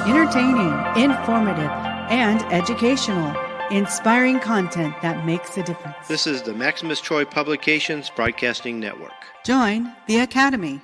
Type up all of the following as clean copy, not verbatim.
Entertaining, informative, and educational. Inspiring content that makes a difference. This is the Maximus Troy Publications Broadcasting Network. Join the Academy.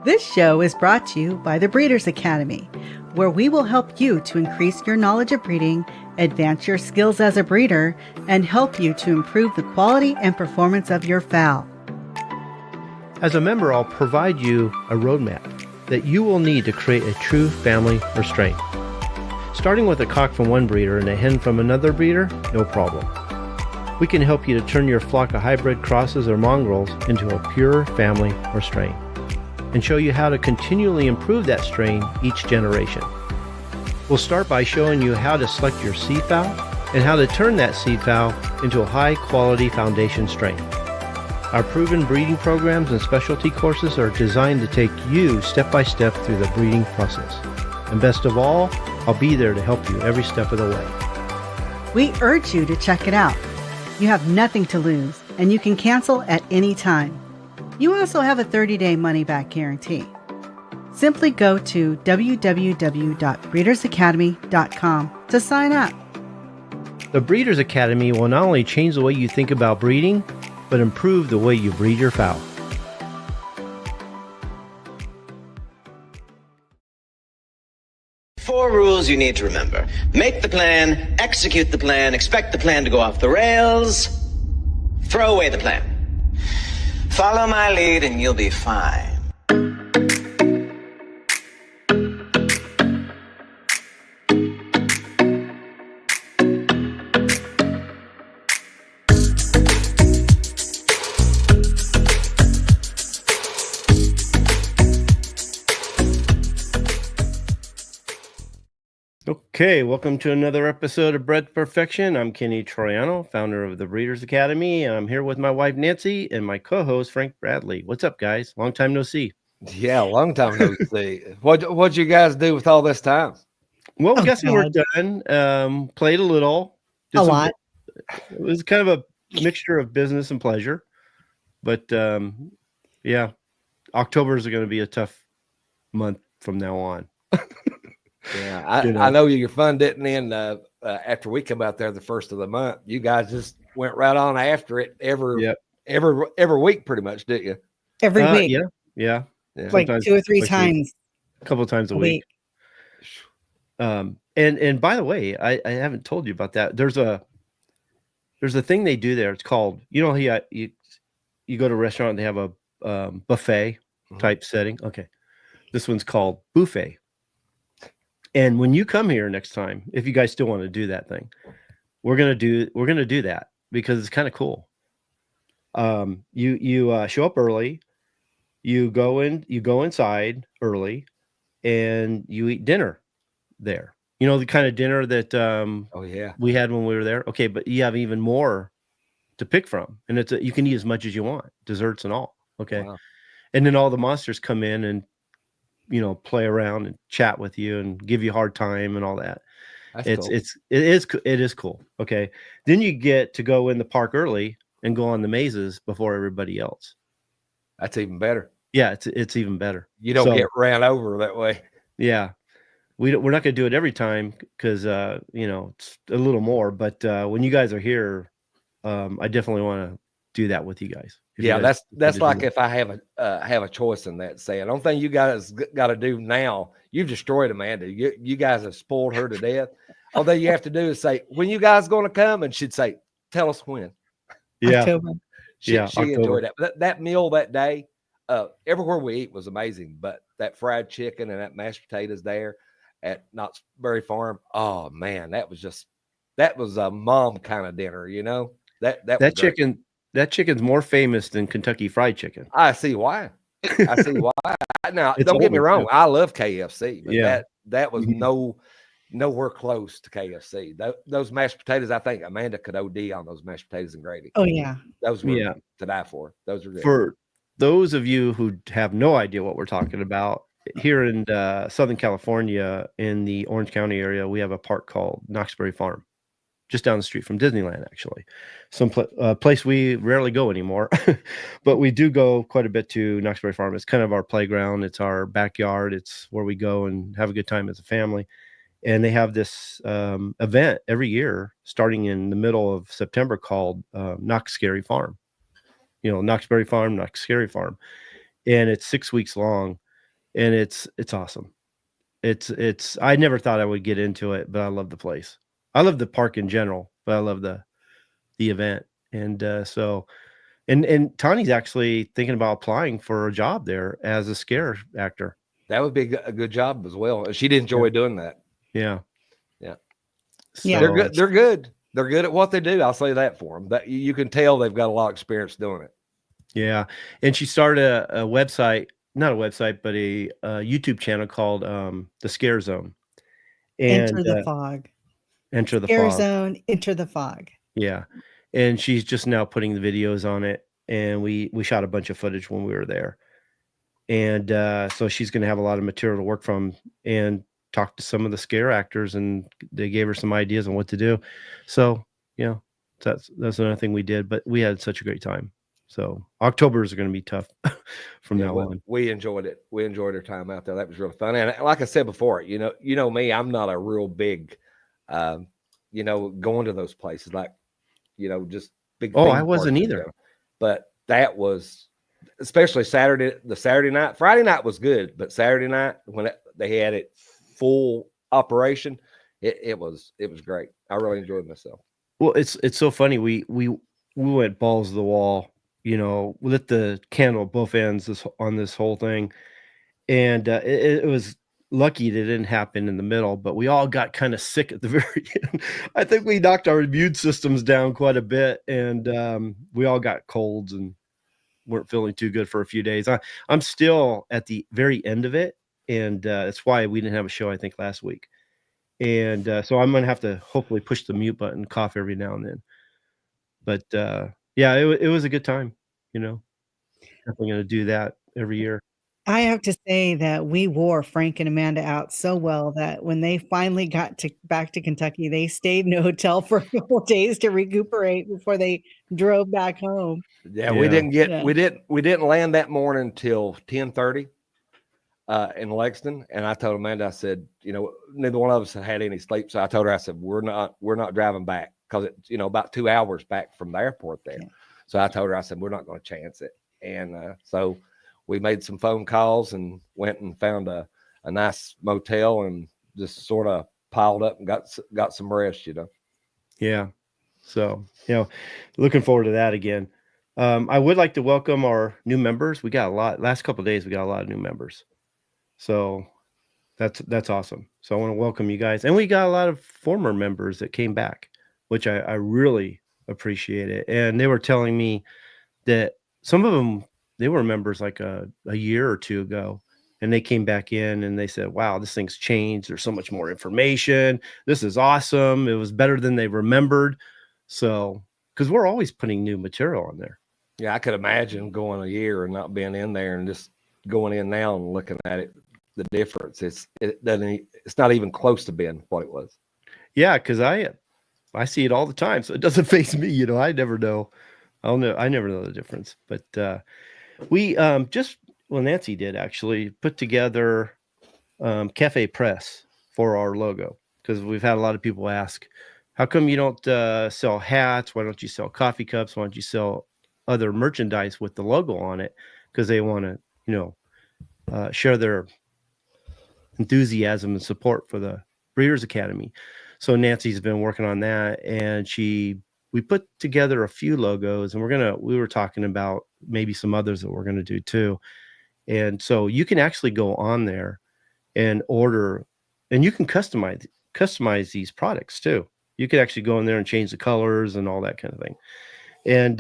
This show is brought to you by the Breeders' Academy, where we will help you to increase your knowledge of breeding, advance your skills as a breeder, and help you to improve the quality and performance of your fowl. As a member, I'll provide you a roadmap that you will need to create a true family or strain. Starting with a cock from one breeder and a hen from another breeder, no problem. We can help you to turn your flock of hybrid crosses or mongrels into a pure family or strain, and show you how to continually improve that strain each generation. We'll start by showing you how to select your seed fowl and how to turn that seed fowl into a high-quality foundation strain. Our proven breeding programs and specialty courses are designed to take you step by step through the breeding process. And best of all, I'll be there to help you every step of the way. We urge you to check it out. You have nothing to lose, and you can cancel at any time. You also have a 30-day money-back guarantee. Simply go to www.breedersacademy.com to sign up. The Breeders' Academy will not only change the way you think about breeding, but improve the way you breed your fowl. Four rules you need to remember. Make the plan, execute the plan, expect the plan to go off the rails, throw away the plan. Follow my lead and you'll be fine. Okay, welcome to another episode of Bred Perfection. I'm Kenny Troiano, founder of the Breeders' Academy, and I'm here with my wife Nancy and my co-host Frank Bradley. What's up, guys? Long time no see. Yeah, long time no see. What'd you guys do with all this time? Well, we got some work done. Played a little. A lot. It was kind of a mixture of business and pleasure. But yeah, October is going to be a tough month from now on. Yeah, I know your fund didn't end after we come out there the first of the month, you guys just went right on after it every week, pretty much, didn't you? Every week. Yeah. Like 2 or 3 times. A couple of times a week. And by the way, I haven't told you about that. There's a thing they do there. It's called, you go to a restaurant and they have a buffet type setting. Okay. This one's called buffet. And when you come here next time, if you guys still want to do that thing, we're gonna do that because it's kind of cool. You show up early, you go inside early, and you eat dinner there. You know, the kind of dinner that we had when we were there. Okay, but you have even more to pick from, and you can eat as much as you want, desserts and all. Okay, wow. And then all the monsters come in and play around and chat with you and give you a hard time and all that. It is cool. Okay, then you get to go in the park early and go on the mazes before everybody else. That's even better. Yeah, it's even better. You don't get ran over that way. Yeah. We're not going to do it every time because, it's a little more. But when you guys are here, I definitely want to do that with you guys. That's like if I have a choice in that. Saying, the only thing you guys got to do now, you've destroyed Amanda. You guys have spoiled her to death. All that you have to do is say, when you guys going to come? And she'd say, tell us when. Yeah. October. She enjoyed that. That meal that day, everywhere we eat was amazing. But that fried chicken and that mashed potatoes there at Knott's Berry Farm. Oh man, that was a mom kind of dinner, that chicken's more famous than Kentucky Fried Chicken. I see why. Now, don't get me wrong. I love KFC, but that was nowhere close to KFC. Those mashed potatoes, I think Amanda could OD on those mashed potatoes and gravy. Oh yeah. Those were to die for. Those are good. For those of you who have no idea what we're talking about, here in Southern California, in the Orange County area, we have a park called Knott's Berry Farm, just down the street from Disneyland, actually. Some place we rarely go anymore, but we do go quite a bit to Knott's Berry Farm. It's kind of our playground. It's our backyard. It's where we go and have a good time as a family. And they have this event every year, starting in the middle of September, called Knott's Scary Farm. Knott's Berry Farm, Knott's Scary Farm, and it's 6 weeks long. And it's awesome. It's I never thought I would get into it, but I love the place. I love the park in general, but I love the event. And so Tani's actually thinking about applying for a job there as a scare actor. That would be a good job as well. She'd enjoy doing that. Yeah. So, they're good. They're good. They're good at what they do. I'll say that for them. That you can tell they've got a lot of experience doing it. Yeah. And she started a website. Not a website, but a YouTube channel called The Scare Zone. And, Enter the Fog. Enter the Scare Fog. Zone, Enter the Fog. Yeah. And she's just now putting the videos on it. And we shot a bunch of footage when we were there. And so she's going to have a lot of material to work from and talk to some of the scare actors. And they gave her some ideas on what to do. So, that's another thing we did. But we had such a great time. So October is going to be tough from now on. We enjoyed it. We enjoyed our time out there. That was really fun. And like I said before, you know me, I'm not a real big, going to those places like, just big. Oh, I wasn't either. But that was, especially the Saturday night. Friday night was good, but Saturday night when they had it full operation, it was great. I really enjoyed myself. Well, it's so funny. We went balls to the wall. We lit the candle at both ends on this whole thing. And it was lucky that it didn't happen in the middle, but we all got kind of sick at the very end. I think we knocked our immune systems down quite a bit, and we all got colds and weren't feeling too good for a few days. I'm still at the very end of it, and that's why we didn't have a show, I think, last week. And so I'm going to have to hopefully push the mute button, cough every now and then. But yeah, it was a good time, Definitely going to do that every year. I have to say that we wore Frank and Amanda out so well that when they finally got back to Kentucky, they stayed in a hotel for a couple of days to recuperate before they drove back home. Yeah. We didn't land that morning till 10:30. in Lexington, and I told Amanda, I said, neither one of us had any sleep, so I told her, I said, we're not driving back, because it's about 2 hours back from the airport there. Yeah. So I told her, I said, we're not going to chance it, and so we made some phone calls and went and found a nice motel and just sort of piled up and got some rest. Yeah. So looking forward to that again. I would like to welcome our new members. We got last couple of days, we got a lot of new members. So that's awesome. So I want to welcome you guys. And we got a lot of former members that came back, which I really appreciate it. And they were telling me that some of them, they were members like a year or two ago, and they came back in and they said, wow, this thing's changed. There's so much more information. This is awesome. It was better than they remembered. So, because we're always putting new material on there. Yeah, I could imagine going a year and not being in there, and just going in now and looking at it, the difference. It's not even close to being what it was. Yeah, because I see it all the time, so it doesn't faze me. I never know. I never know the difference. But we Nancy did actually put together Cafe Press for our logo, because we've had a lot of people ask, how come you don't sell hats? Why don't you sell coffee cups? Why don't you sell other merchandise with the logo on it? Because they want to, share their enthusiasm and support for the Breeders' Academy. So Nancy's been working on that, and we put together a few logos, and we were talking about maybe some others that we're going to do too. And so you can actually go on there and order, and you can customize these products too. You could actually go in there and change the colors and all that kind of thing. And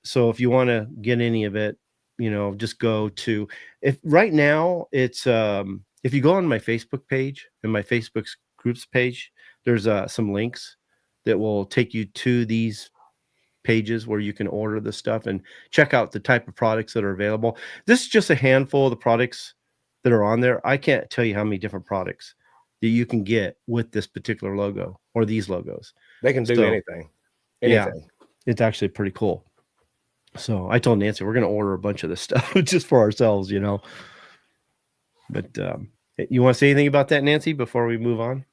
so if you want to get any of it, just go to, right now it's, if you go on my Facebook page and my Facebook groups page, there's some links that will take you to these pages where you can order the stuff and check out the type of products that are available. This is just a handful of the products that are on there. I can't tell you how many different products that you can get with this particular logo or these logos. They can do anything. Yeah, it's actually pretty cool. So I told Nancy, we're going to order a bunch of this stuff just for ourselves, But you want to say anything about that, Nancy, before we move on?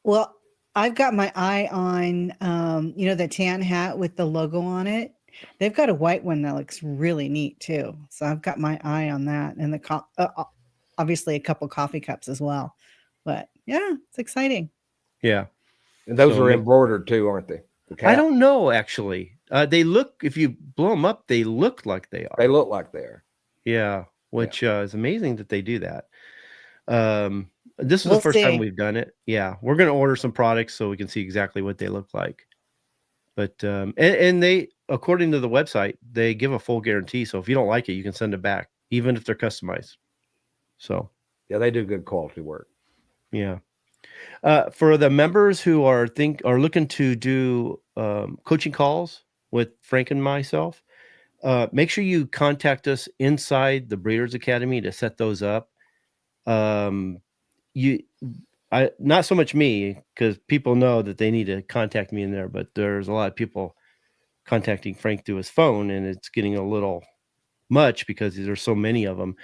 Well, I've got my eye on, the tan hat with the logo on it. They've got a white one that looks really neat too. So I've got my eye on that, and obviously a couple coffee cups as well. But yeah, it's exciting. Yeah. And those are embroidered too, aren't they? I don't know, actually. They look, if you blow them up, they look like they are. They look like they are. Yeah, which is amazing that they do that. This is the first time we've done it. Yeah, we're going to order some products so we can see exactly what they look like. But and they, according to the website, they give a full guarantee. So if you don't like it, you can send it back, even if they're customized. So yeah, they do good quality work. Yeah. For the members who are looking to do coaching calls with Frank and myself, make sure you contact us inside the Breeders' Academy to set those up. Not so much me, because people know that they need to contact me in there, but there's a lot of people contacting Frank through his phone, and it's getting a little much because there's so many of them.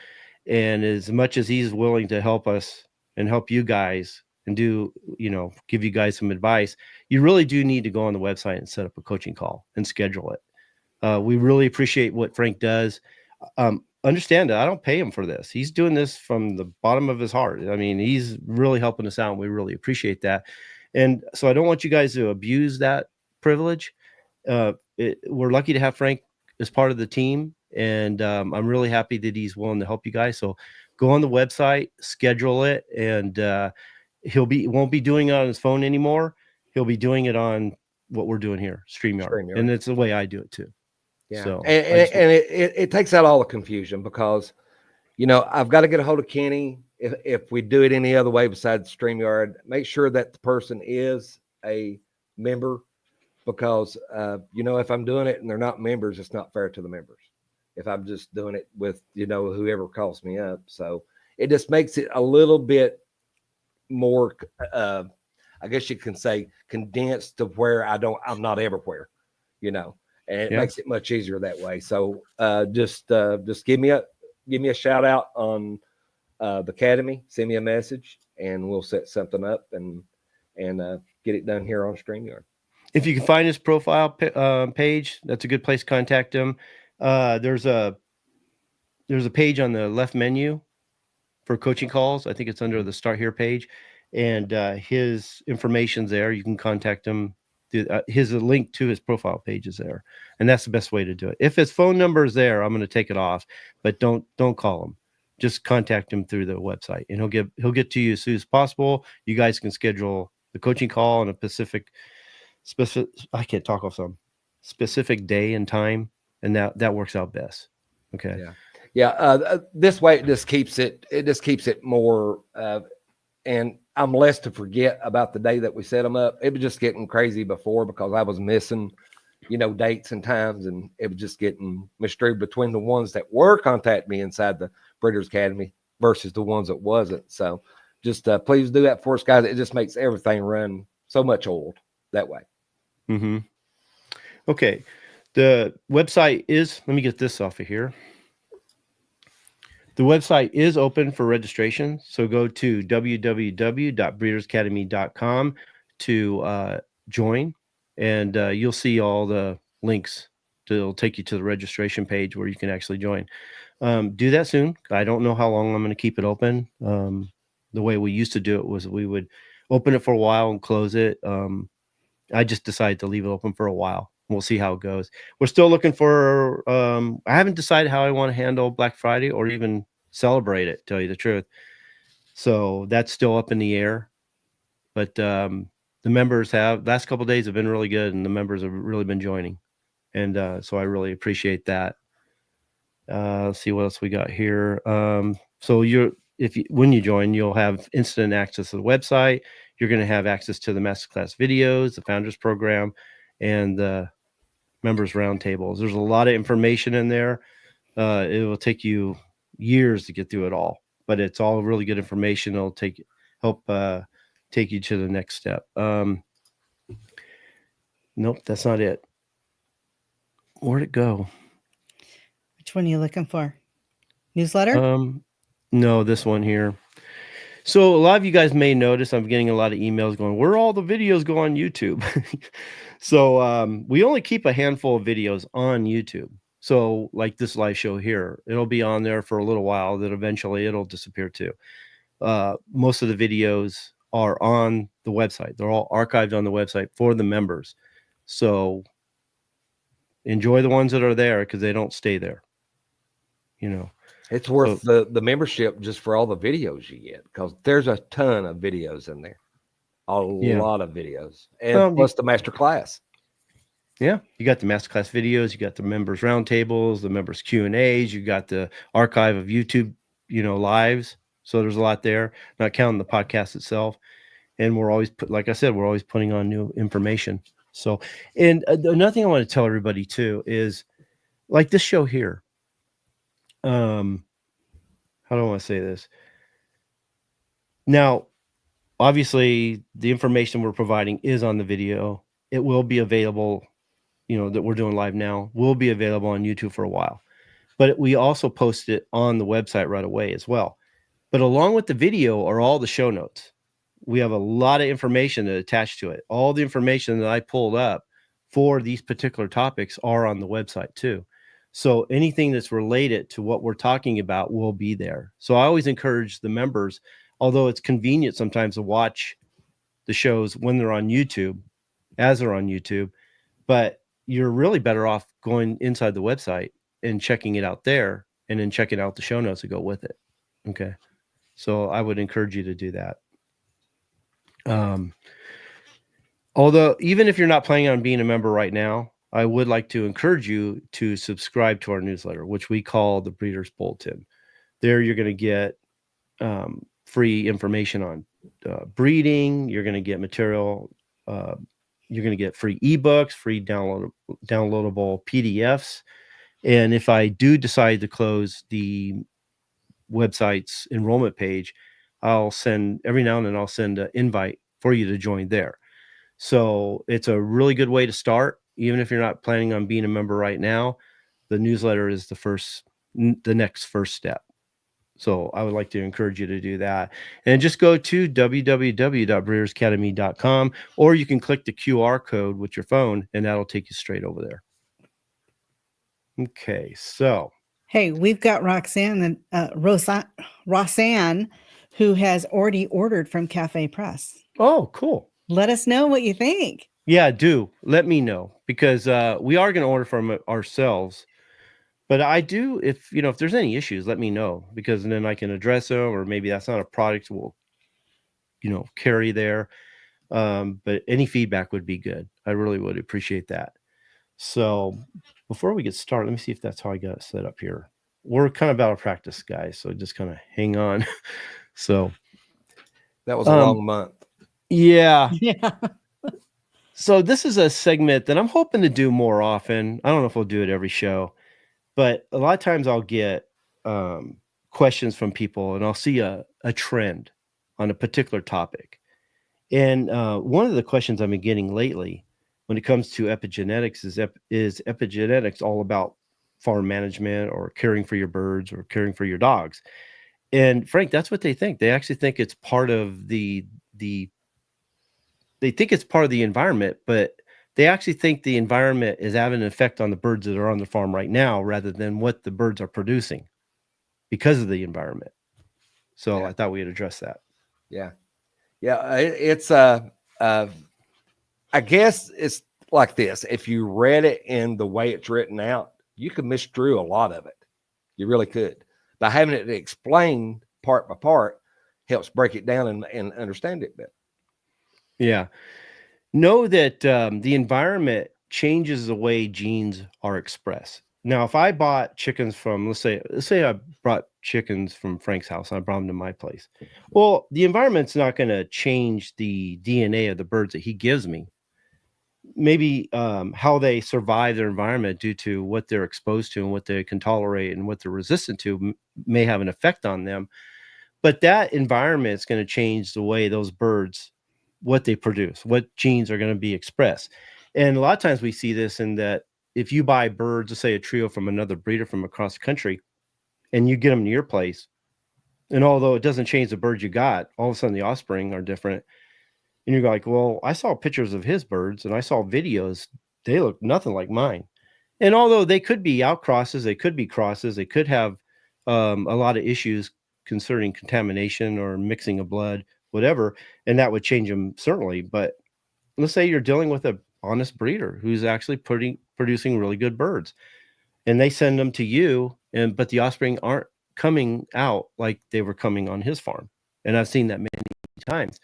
And as much as he's willing to help us and help you guys and do, give you guys some advice, you really do need to go on the website and set up a coaching call and schedule it. We really appreciate what Frank does. Understand that I don't pay him for this. He's doing this from the bottom of his heart. I mean, he's really helping us out, and we really appreciate that. And so I don't want you guys to abuse that privilege. We're lucky to have Frank as part of the team, and I'm really happy that he's willing to help you guys. So go on the website, schedule it, and won't be doing it on his phone anymore. He'll be doing it on what we're doing here, StreamYard. And it's the way I do it too. Yeah. So it takes out all the confusion, because, I've got to get a hold of Kenny. If we do it any other way besides StreamYard, make sure that the person is a member, because, if I'm doing it and they're not members, it's not fair to the members. If I'm just doing it with, whoever calls me up. So it just makes it a little bit more, I guess you can say, condensed to where I'm not everywhere, and it makes it much easier that way. So just give me a shout out on the academy, send me a message, and we'll set something up and get it done here on StreamYard. If you can find his profile page, that's a good place to contact him. There's a page on the left menu for coaching calls. I think it's under the Start Here page, and his information's there. You can contact him. His link to his profile page is there, and that's the best way to do it. If his phone number is there, I'm going to take it off, but don't call him. Just contact him through the website, and he'll get to you as soon as possible. You guys can schedule the coaching call on a specific day and time, and that works out best. Okay. Yeah. This way it just keeps it more, and I'm less to forget about the day that we set them up. It was just getting crazy before because I was missing, dates and times, and it was just getting misdistributed between the ones that were contacting me inside the Breeders' Academy versus the ones that wasn't. So just please do that for us, guys. It just makes everything run so much oiled that way. Mm-hmm. Okay. The website is, let me get this off of here. The website is open for registration. So go to www.breedersacademy.com to join, and you'll see all the links. It'll take you to the registration page where you can actually join. Do that soon. I don't know how long I'm going to keep it open. The way we used to do it was we would open it for a while and close it. I just decided to leave it open for a while. We'll see how it goes. We're still looking for, I haven't decided how I want to handle Black Friday or even celebrate it, tell you the truth. So that's still up in the air. But the members last couple of days have been really good, and the members have really been joining. And so I really appreciate that. Let's see what else we got here. So when you join, you'll have instant access to the website. You're going to have access to the masterclass videos, the founders program, and the members roundtables. There's a lot of information in there. It will take you years to get through it all, but it's all really good information. It'll help take you to the next step. Nope, that's not it. Where'd it go? Which one are you looking for? Newsletter? No, this one here. So a lot of you guys may notice I'm getting a lot of emails going, where all the videos go on YouTube. So we only keep a handful of videos on YouTube. So like this live show here, it'll be on there for a little while, then eventually it'll disappear too. Most of the videos are on the website. They're all archived on the website for the members. So enjoy the ones that are there because they don't stay there. It's worth the membership just for all the videos you get, because there's a ton of videos in there. A lot of videos. And plus the master class. Yeah, you got the masterclass videos, you got the members roundtables, the members Q&As, you got the archive of YouTube, lives. So there's a lot there, not counting the podcast itself. And we're always we're always putting on new information. So, and another thing I want to tell everybody too is like this show here. How do I want to say this? Now, obviously the information we're providing is on the video. It will be available, that we're doing live now, will be available on YouTube for a while, but we also post it on the website right away as well. But along with the video are all the show notes. We have a lot of information attached to it. All the information that I pulled up for these particular topics are on the website too. So anything that's related to what we're talking about will be there. So I always encourage the members, although it's convenient sometimes to watch the shows when they're on YouTube, as they're on YouTube, but you're really better off going inside the website and checking it out there, and then checking out the show notes that go with it. Okay. So I would encourage you to do that. Although even if you're not planning on being a member right now, I would like to encourage you to subscribe to our newsletter, which we call the Breeders' Bulletin. There you're going to get free information on breeding. You're going to get material. You're going to get free ebooks, free downloadable PDFs. And if I do decide to close the website's enrollment page, I'll send every now and then I'll send an invite for you to join there. So it's a really good way to start. Even if you're not planning on being a member right now, the newsletter is the next first step. So I would like to encourage you to do that. And just go to www.breedersacademy.com, or you can click the QR code with your phone and that'll take you straight over there. Okay, so. Hey, we've got Roxanne and Roxanne, who has already ordered from Cafe Press. Oh, cool. Let us know what you think. Yeah, do. Let me know, because we are going to order from ourselves. But I do, if there's any issues, let me know, because then I can address them, or maybe that's not a product we'll, carry there. But any feedback would be good. I really would appreciate that. So before we get started, let me see if that's how I got it set up here. We're kind of out of practice, guys, so just kind of hang on. So that was a long month. Yeah. Yeah. So this is a segment that I'm hoping to do more often. I don't know if we'll do it every show, but a lot of times I'll get questions from people, and I'll see a trend on a particular topic. And one of the questions I've been getting lately when it comes to epigenetics is epigenetics all about farm management, or caring for your birds, or caring for your dogs? And Frank, that's what they think. They actually think it's part of they think it's part of the environment, but they actually think the environment is having an effect on the birds that are on the farm right now, rather than what the birds are producing because of the environment. So yeah. I thought we'd address that. Yeah. It's I guess it's like this. If you read it in the way it's written out, you could misdrew a lot of it. You really could. By having it explained part by part helps break it down and understand it better. Yeah. Know that the environment changes the way genes are expressed. Now, if I bought chickens from, let's say I brought chickens from Frank's house and I brought them to my place. Well, the environment's not going to change the DNA of the birds that he gives me. Maybe how they survive their environment due to what they're exposed to and what they can tolerate and what they're resistant to may have an effect on them. But that environment is going to change the way those birds, what they produce, what genes are going to be expressed. And a lot of times we see this in that if you buy birds, let's say a trio from another breeder from across the country, and you get them to your place, and although it doesn't change the birds you got, all of a sudden the offspring are different. And you're like, well, I saw pictures of his birds and I saw videos. They look nothing like mine. And although they could be outcrosses, they could be crosses, they could have a lot of issues concerning contamination or mixing of blood, whatever, and that would change them certainly. But let's say you're dealing with an honest breeder who's actually producing really good birds, and they send them to you, but the offspring aren't coming out like they were coming on his farm. And I've seen that many times.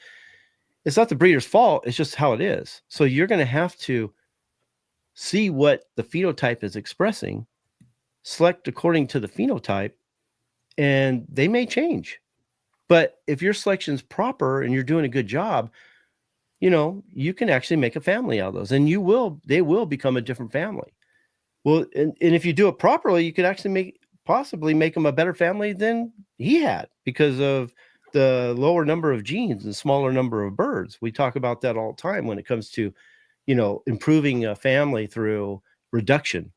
It's not the breeder's fault. It's just how it is. So you're going to have to see what the phenotype is expressing, select according to the phenotype, and they may change. But if your selection's proper and you're doing a good job, you can actually make a family out of those, and they will become a different family. Well, and if you do it properly, you could actually possibly make them a better family than he had, because of the lower number of genes and smaller number of birds. We talk about that all the time when it comes to, improving a family through reduction.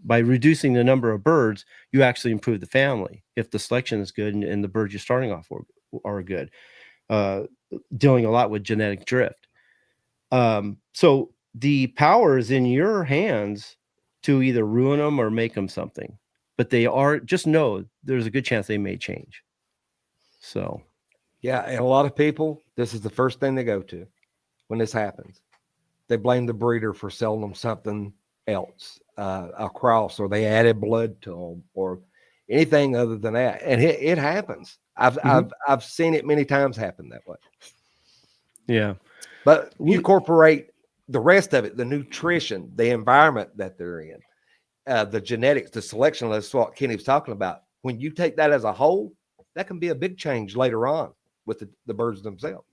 By reducing the number of birds, you actually improve the family if the selection is good and the birds you're starting off are good. Dealing a lot with genetic drift. So the power is in your hands to either ruin them or make them something. But just know there's a good chance they may change. So, yeah, and a lot of people, this is the first thing they go to when this happens. They blame the breeder for selling them something else, a cross, or they added blood to them, or anything other than that. And it happens. I've seen it many times happen that way. Yeah, but you incorporate the rest of it, the nutrition, the environment that they're in, the genetics, the selection. That's what Kenny was talking about. When you take that as a whole, that can be a big change later on with the birds themselves.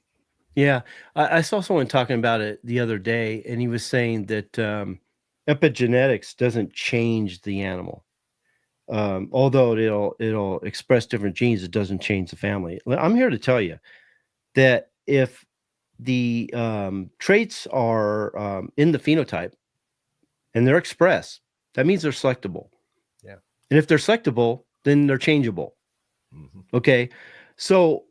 Yeah. I saw someone talking about it the other day, and he was saying that epigenetics doesn't change the animal. Although it'll express different genes, it doesn't change the family. I'm here to tell you that if the traits are in the phenotype and they're expressed, that means they're selectable. Yeah. And if they're selectable, then they're changeable. Okay. So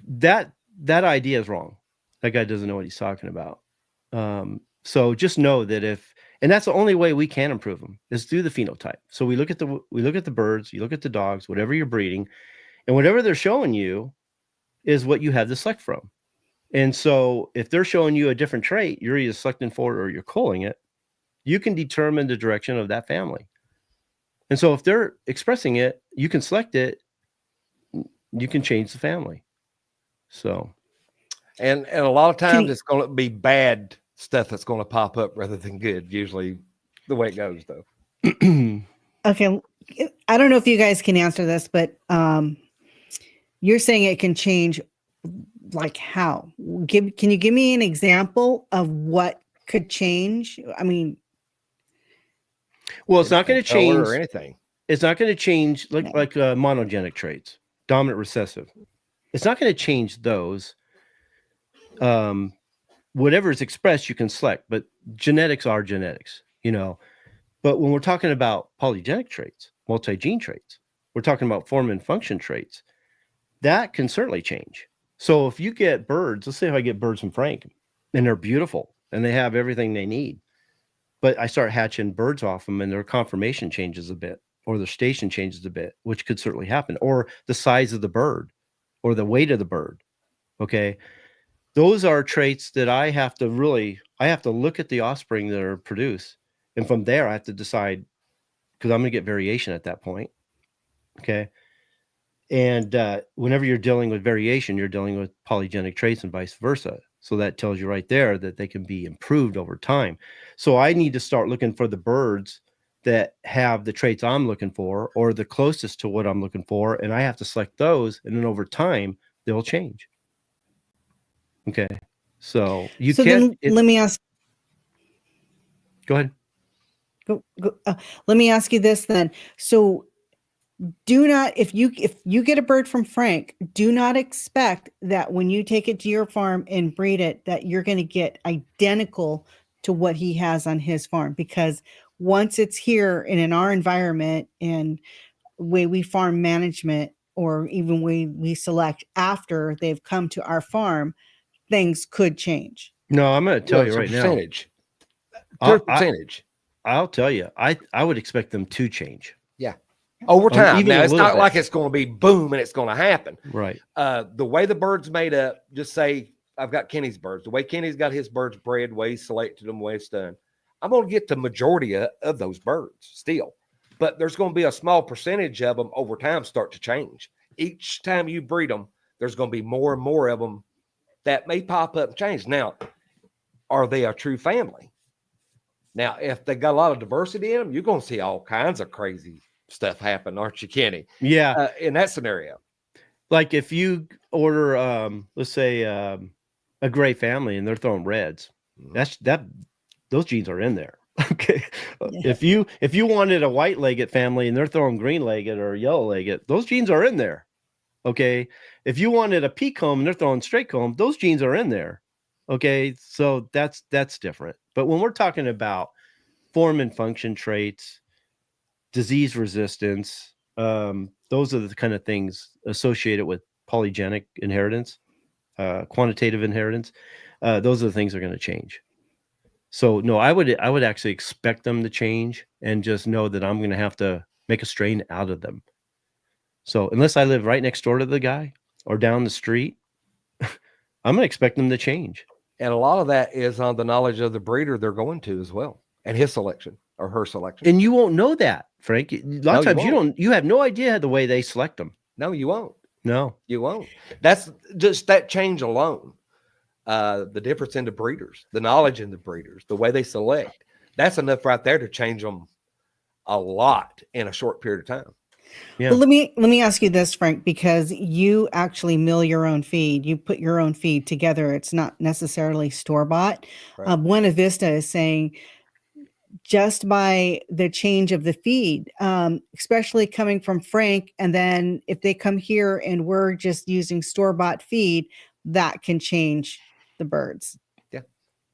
that idea is wrong. That guy doesn't know what he's talking about. So just know that and that's the only way we can improve them is through the phenotype. So we look at the birds, you look at the dogs, whatever you're breeding, and whatever they're showing you is what you have to select from. And so if they're showing you a different trait, you're either selecting for it or you're culling it. You can determine the direction of that family. And so if they're expressing it, you can select it. You can change the family. So, and a lot of times it's going to be bad stuff that's going to pop up rather than good. Usually, the way it goes, though. Okay, I don't know if you guys can answer this, but you're saying it can change. Like how? Can you give me an example of what could change? I mean, well, it's not going to change or anything. It's not going to change like monogenic traits, dominant recessive. It's not going to change those. Whatever is expressed, you can select, but genetics are genetics, But when we're talking about polygenic traits, multi-gene traits, we're talking about form and function traits. That can certainly change. So if you get birds, let's say if I get birds from Frank and they're beautiful and they have everything they need, but I start hatching birds off them and their conformation changes a bit or their station changes a bit, which could certainly happen, or the size of the bird or the weight of the bird. Okay. Those are traits that I have to look at the offspring that are produced. And from there, I have to decide, because I'm going to get variation at that point. Okay. And whenever you're dealing with variation, you're dealing with polygenic traits and vice versa. So that tells you right there that they can be improved over time. So I need to start looking for the birds that have the traits I'm looking for or the closest to what I'm looking for. And I have to select those. And then over time, they'll change. Okay. So you can't. Let me ask. Go ahead. Let me ask you this then. So do not, if you get a bird from Frank, do not expect that when you take it to your farm and breed it, that you're going to get identical to what he has on his farm. Because once it's here and in our environment and way we farm management, or even way we select after they've come to our farm, things could change. No, I'm going to tell you right now. Percentage. I'll tell you, I would expect them to change. Yeah. Over time. Even now, it's not bit. like it's going to be boom and it's going to happen. Right. The way the bird's made up, just say I've got Kenny's birds. The way Kenny's got his birds bred, the way he selected them, the way it's done, I'm going to get the majority of those birds still. But there's going to be a small percentage of them over time start to change. Each time you breed them, there's going to be more and more of them that may pop up and change. Now, are they a true family? Now, if they got a lot of diversity in them, you're going to see all kinds of crazy stuff happen, aren't you, Kenny? Yeah. In that scenario. Like if you order, let's say a gray family and they're throwing reds, those genes are in there. Okay. Yeah. If you wanted a white-legged family and they're throwing green-legged or yellow-legged, those genes are in there. Okay. If you wanted a pea comb and they're throwing straight comb, those genes are in there. Okay. So that's different. But when we're talking about form and function traits, disease resistance, those are the kind of things associated with polygenic inheritance, quantitative inheritance. Those are the things that are going to change. So no, I would actually expect them to change and just know that I'm going to have to make a strain out of them. So unless I live right next door to the guy or down the street, I'm going to expect them to change. And a lot of that is on the knowledge of the breeder they're going to as well, and his selection or her selection. And you won't know that, Frank. A lot of times you have no idea the way they select them. No, you won't. No, you won't. That's just that change alone. The difference in the breeders, the knowledge in the breeders, the way they select, that's enough right there to change them a lot in a short period of time. Yeah. Well, let me ask you this, Frank, because you actually mill your own feed. You put your own feed together. It's not necessarily store-bought. Right. Buena Vista is saying just by the change of the feed, especially coming from Frank, and then if they come here and we're just using store-bought feed, that can change the birds. Yeah,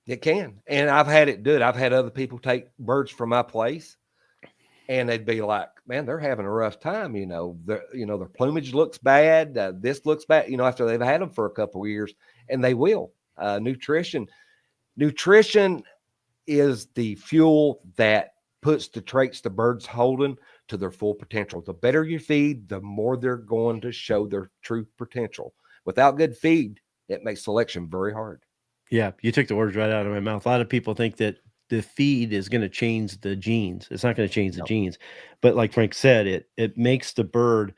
it can. And I've had it do it. I've had other people take birds from my place and they'd be like, man, they're having a rough time. Their plumage looks bad. This looks bad. After they've had them for a couple of years, and they will. Nutrition is the fuel that puts the traits the bird's holding to their full potential. The better you feed, the more they're going to show their true potential. Without good feed, it makes selection very hard. Yeah, you took the words right out of my mouth. A lot of people think that the feed is going to change the genes. It's not going to change the genes. But like Frank said, it makes the bird,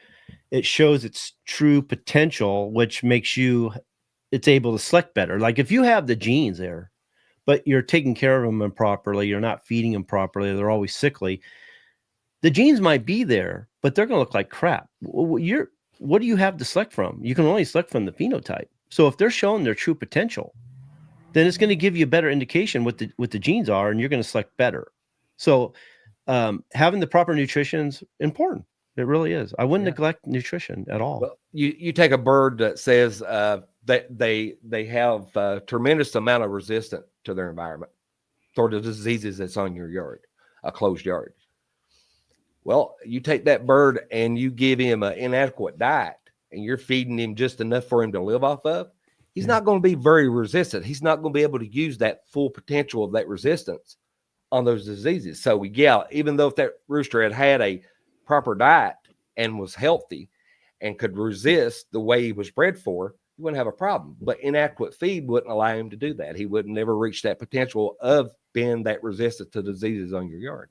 it shows its true potential, which makes it's able to select better. Like if you have the genes there, but you're taking care of them improperly, you're not feeding them properly, they're always sickly, the genes might be there, but they're going to look like crap. What do you have to select from? You can only select from the phenotype. So if they're showing their true potential, then it's going to give you a better indication what the genes are, and you're going to select better. So having the proper nutrition is important. It really is. I wouldn't neglect nutrition at all. Well, you take a bird that says that they have a tremendous amount of resistance to their environment, or the diseases that's on your yard, a closed yard. Well, you take that bird and you give him an inadequate diet, and you're feeding him just enough for him to live off of, he's not going to be very resistant. He's not going to be able to use that full potential of that resistance on those diseases. So even though if that rooster had a proper diet and was healthy and could resist the way he was bred for, he wouldn't have a problem. But inadequate feed wouldn't allow him to do that. He would never reach that potential of being that resistant to diseases on your yard.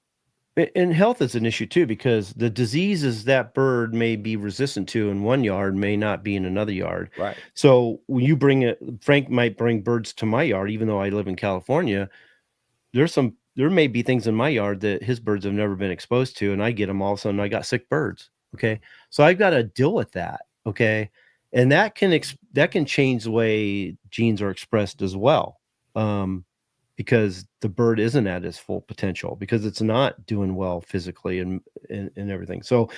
And health is an issue too, because the diseases that bird may be resistant to in one yard may not be in another yard. Right. So when you Frank might bring birds to my yard, even though I live in California, there may be things in my yard that his birds have never been exposed to, and I get them all of a sudden. I got sick birds. Okay. So I've got to deal with that. Okay. And that can change the way genes are expressed as well. Because the bird isn't at its full potential, because it's not doing well physically and everything. So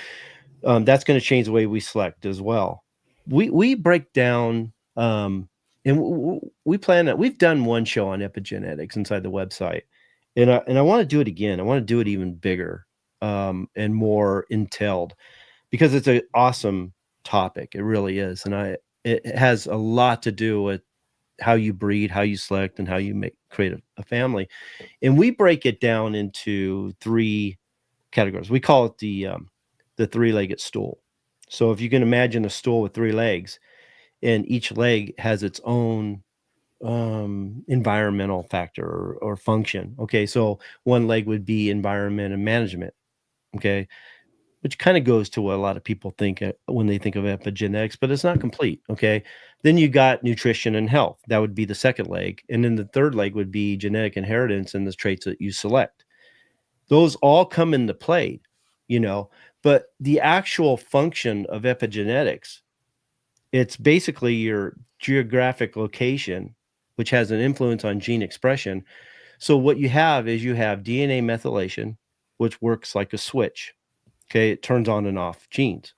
that's going to change the way we select as well. We break down and we plan that. We've done one show on epigenetics inside the website, and I want to do it again. I want to do it even bigger and more entailed, because it's an awesome topic. It really is. And it has a lot to do with how you breed, how you select, and how you create a family. And we break it down into 3 categories. We call it the 3-legged stool. So if you can imagine a stool with 3 legs, and each leg has its own environmental factor or function. Okay. So one leg would be environment and management. Okay. Which kind of goes to what a lot of people think when they think of epigenetics, but it's not complete. Okay. Then you got nutrition and health. That would be the second leg. And then the third leg would be genetic inheritance and the traits that you select. Those all come into play, but the actual function of epigenetics, it's basically your geographic location, which has an influence on gene expression. So what you have is you have DNA methylation, which works like a switch. Okay, it turns on and off genes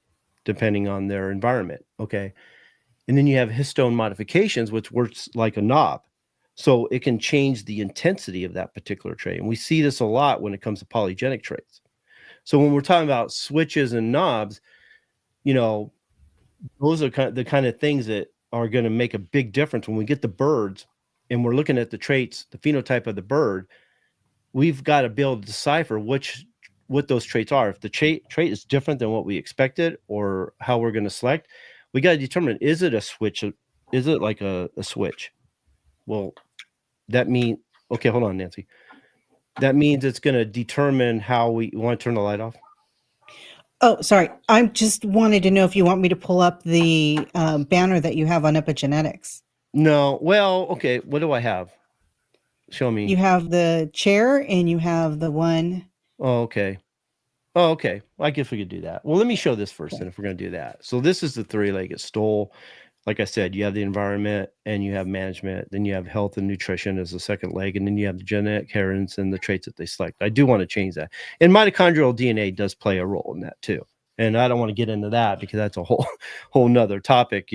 depending on their environment. Okay, and then you have histone modifications, which works like a knob. So it can change the intensity of that particular trait. And we see this a lot when it comes to polygenic traits. So when we're talking about switches and knobs, those are the kind of things that are going to make a big difference when we get the birds and we're looking at the traits, the phenotype of the bird. We've got to be able to decipher what those traits are. If the trait is different than what we expected or how we're going to select, we got to determine, is it a switch? Is it like a switch? Well, that means, okay, hold on, Nancy. That means it's going to determine how we want to turn the light off. Oh, sorry. I just wanted to know if you want me to pull up the banner that you have on epigenetics. No. Well, okay. What do I have? Show me. You have the chair and you have the one. Oh, okay. Oh, okay. Well, I guess we could do that. Well, let me show this first, then, if we're going to do that. So this is the 3-legged stool. Like I said, you have the environment and you have management. Then you have health and nutrition as the second leg. And then you have the genetic inheritance and the traits that they select. I do want to change that. And mitochondrial DNA does play a role in that too. And I don't want to get into that because that's a whole nother topic.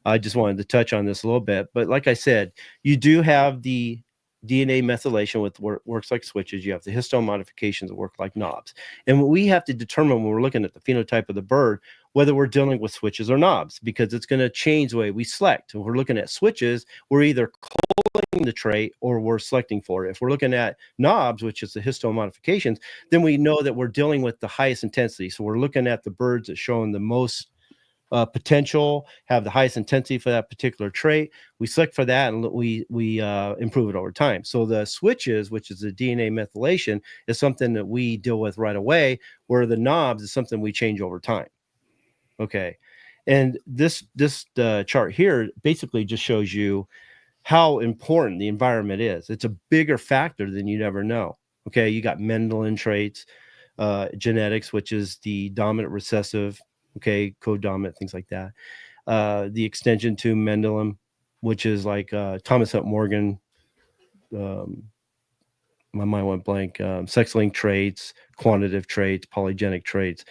I just wanted to touch on this a little bit. But like I said, you do have the DNA methylation, with works like switches. You have the histone modifications that work like knobs. And we have to determine when we're looking at the phenotype of the bird whether we're dealing with switches or knobs, because it's going to change the way we select. If we're looking at switches, we're either calling the trait or we're selecting for it. If we're looking at knobs, which is the histone modifications, then we know that we're dealing with the highest intensity. So we're looking at the birds that showing the most potential, have the highest intensity for that particular trait. We select for that, and we improve it over time. So the switches, which is the DNA methylation, is something that we deal with right away, where the knobs is something we change over time. Okay. And this chart here basically just shows you how important the environment is. It's a bigger factor than you'd ever know. Okay. You got Mendelian traits, genetics, which is the dominant recessive, okay, co-dominant, things like that. The extension to Mendelian, which is like Thomas Hunt Morgan, my mind went blank, sex-linked traits, quantitative traits, polygenic traits,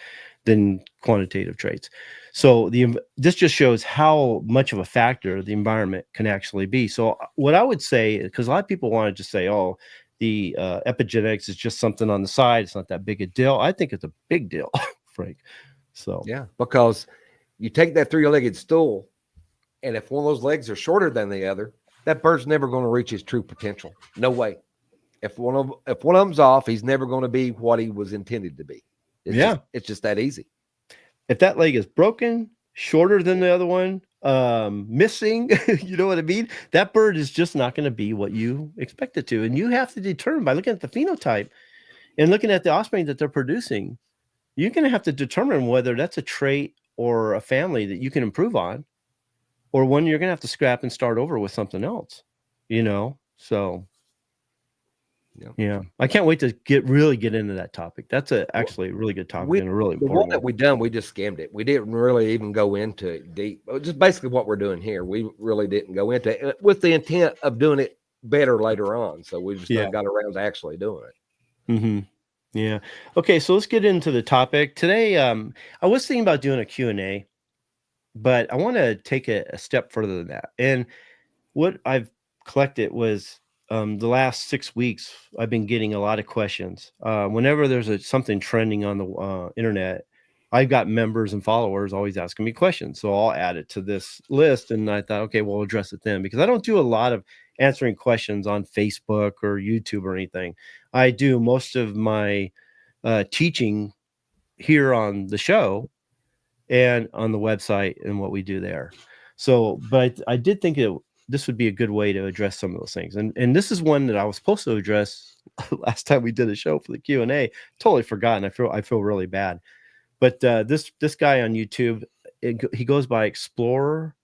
then quantitative traits. So this just shows how much of a factor the environment can actually be. So what I would say, because a lot of people want to just say, oh, the epigenetics is just something on the side, it's not that big a deal. I think it's a big deal, Frank. So yeah, because you take that three-legged stool, and if one of those legs are shorter than the other, that bird's never going to reach his true potential. No way. If one of them's off, he's never going to be what he was intended to be. It's just that easy. If that leg is broken, shorter than the other one, missing, you know what I mean? That bird is just not going to be what you expect it to. And you have to determine by looking at the phenotype and looking at the offspring that they're producing, you're going to have to determine whether that's a trait or a family that you can improve on, or one you're going to have to scrap and start over with something else, So yeah, I can't wait to get into that topic. That's actually a really good topic and a really important one that we done. We just skimmed it. We didn't really even go into it deep. Just basically what we're doing here. We really didn't go into it with the intent of doing it better later on. So we just got around to actually doing it. Mm-hmm. Yeah. Okay. So let's get into the topic today. I was thinking about doing a Q&A, but I want to take a step further than that. And what I've collected was the last 6 weeks, I've been getting a lot of questions. Whenever there's something trending on the internet, I've got members and followers always asking me questions. So I'll add it to this list. And I thought, okay, we'll address it then, because I don't do a lot of answering questions on Facebook or YouTube or anything. I do most of my teaching here on the show and on the website and what we do there. So, but I did think this would be a good way to address some of those things. And this is one that I was supposed to address last time we did a show for the Q&A. Totally forgotten. I feel really bad. But this guy on YouTube, he goes by Explorer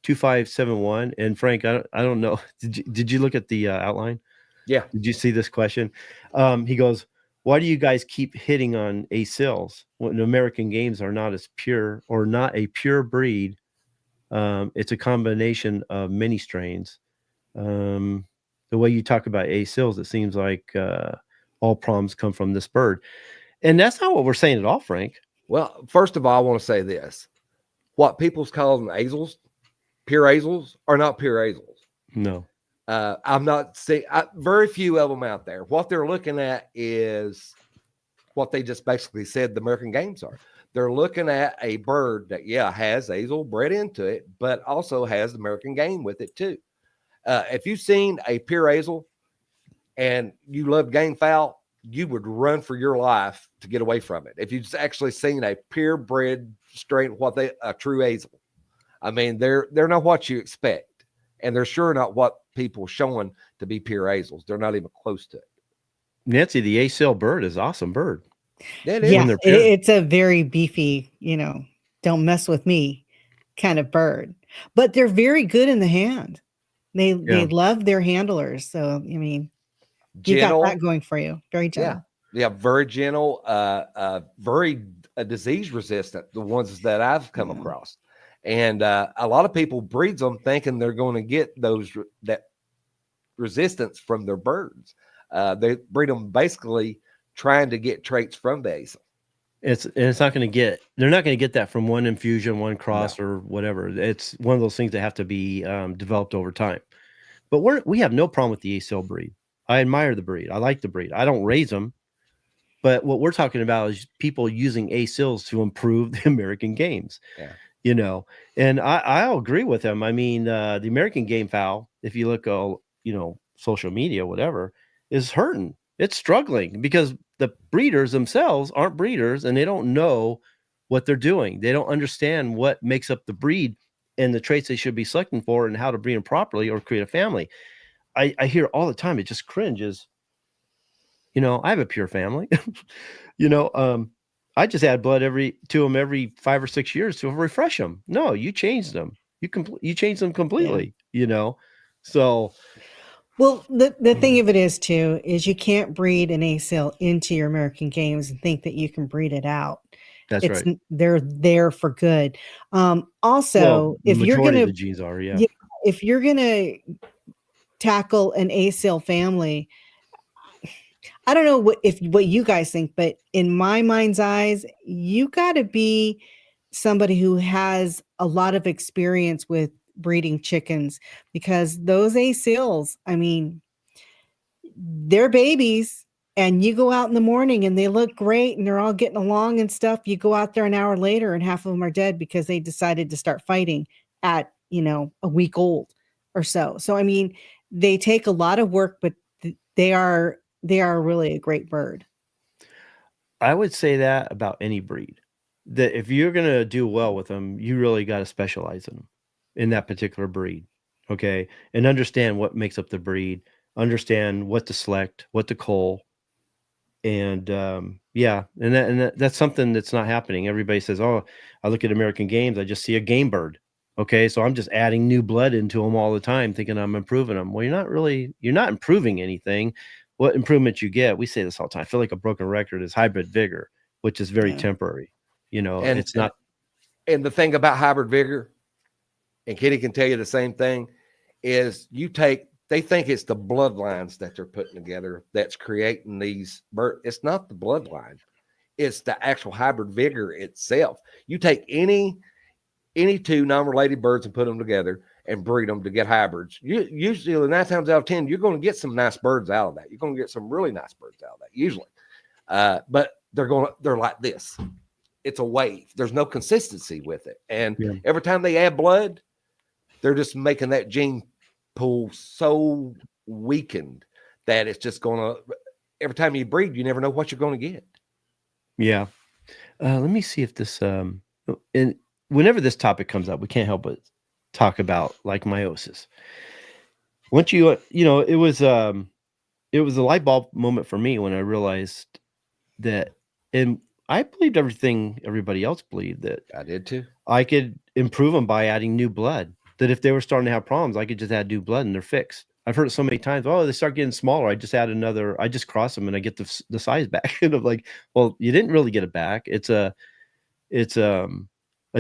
2571. And Frank, I don't know. Did you look at the outline? Yeah. Did you see this question? He goes, why do you guys keep hitting on acils when American games are not as pure, or not a pure breed? It's a combination of many strains. The way you talk about acils, it seems like all problems come from this bird. And that's not what we're saying at all, Frank. Well, first of all, I want to say this. What people's calling azels, pure azels, are not pure azels. No. I'm not seeing very few of them out there. What they're looking at is what they just basically said the American games are. They're looking at a bird that, has azel bred into it, but also has the American game with it too. If you've seen a pure azel and you love gamefowl, you would run for your life to get away from it. If you've actually seen a purebred strain, a true azel, I mean, they're not what you expect, and they're sure not what people showing to be pure azels. They're not even close to it. Nancy, the acel bird is an awesome bird. It's a very beefy, don't mess with me kind of bird, but they're very good in the hand. They love their handlers. So, I mean, you got that going for you. Very gentle. Yeah. Very gentle, very disease resistant, the ones that I've come across. And a lot of people breeds them thinking they're going to get that resistance from their birds. They breed them basically trying to get traits from the azel. They're not going to get that from one infusion, one cross, or whatever. It's one of those things that have to be developed over time. But we have no problem with the ACL breed. I admire the breed. I like the breed. I don't raise them. But what we're talking about is people using ACLs to improve the American games. Yeah. You know, and I'll agree with him. I mean, the American gamefowl, if you look, social media, whatever, is hurting. It's struggling because the breeders themselves aren't breeders and they don't know what they're doing. They don't understand what makes up the breed and the traits they should be selecting for and how to breed them properly or create a family. I hear all the time, it just cringes. I have a pure family. I just add blood to them every 5 or 6 years to refresh them. No, you changed them. You changed them completely. So. Well, the thing of it is too is you can't breed an ACL into your American games and think that you can breed it out. That's right. They're there for good. Also, if you're gonna, the genes are, if you're gonna tackle an ACL family, I don't know what you guys think, but in my mind's eyes, you got to be somebody who has a lot of experience with breeding chickens, because those ACLs, I mean, they're babies, and you go out in the morning and they look great and they're all getting along and stuff. You go out there an hour later and half of them are dead because they decided to start fighting at, a week old or so. So, I mean, they take a lot of work, but they are really a great bird. I would say that about any breed, that if you're going to do well with them, you really got to specialize in them, in that particular breed. Okay. And understand what makes up the breed, understand what to select, what to cull. And that's something that's not happening. Everybody says, oh, I look at American games, I just see a game bird. Okay. So I'm just adding new blood into them all the time, thinking I'm improving them. Well, you're not improving anything. What improvement you get, we say this all the time, I feel like a broken record, is hybrid vigor, which is very temporary. And it's not. And the thing about hybrid vigor, and Kitty can tell you the same thing, is they think it's the bloodlines that they're putting together that's creating these birds. It's not the bloodline. It's the actual hybrid vigor itself. You take any two non-related birds and put them together and breed them to get hybrids. Usually 9 times out of 10, you're going to get some nice birds out of that. You're going to get some really nice birds out of that usually. But they're like this. It's a wave. There's no consistency with it. And every time they add blood, they're just making that gene pool so weakened that it's just every time you breed, you never know what you're going to get. Yeah. Let me see if this, and whenever this topic comes up, we can't help but talk about like meiosis. Once it was a light bulb moment for me when I realized that, and I believed everything everybody else believed, that I did too. I could improve them by adding new blood. That if they were starting to have problems, I could just add new blood and they're fixed. I've heard it so many times. Oh, they start getting smaller. I just cross them and I get the size back. And I'm like, well, you didn't really get it back. It's a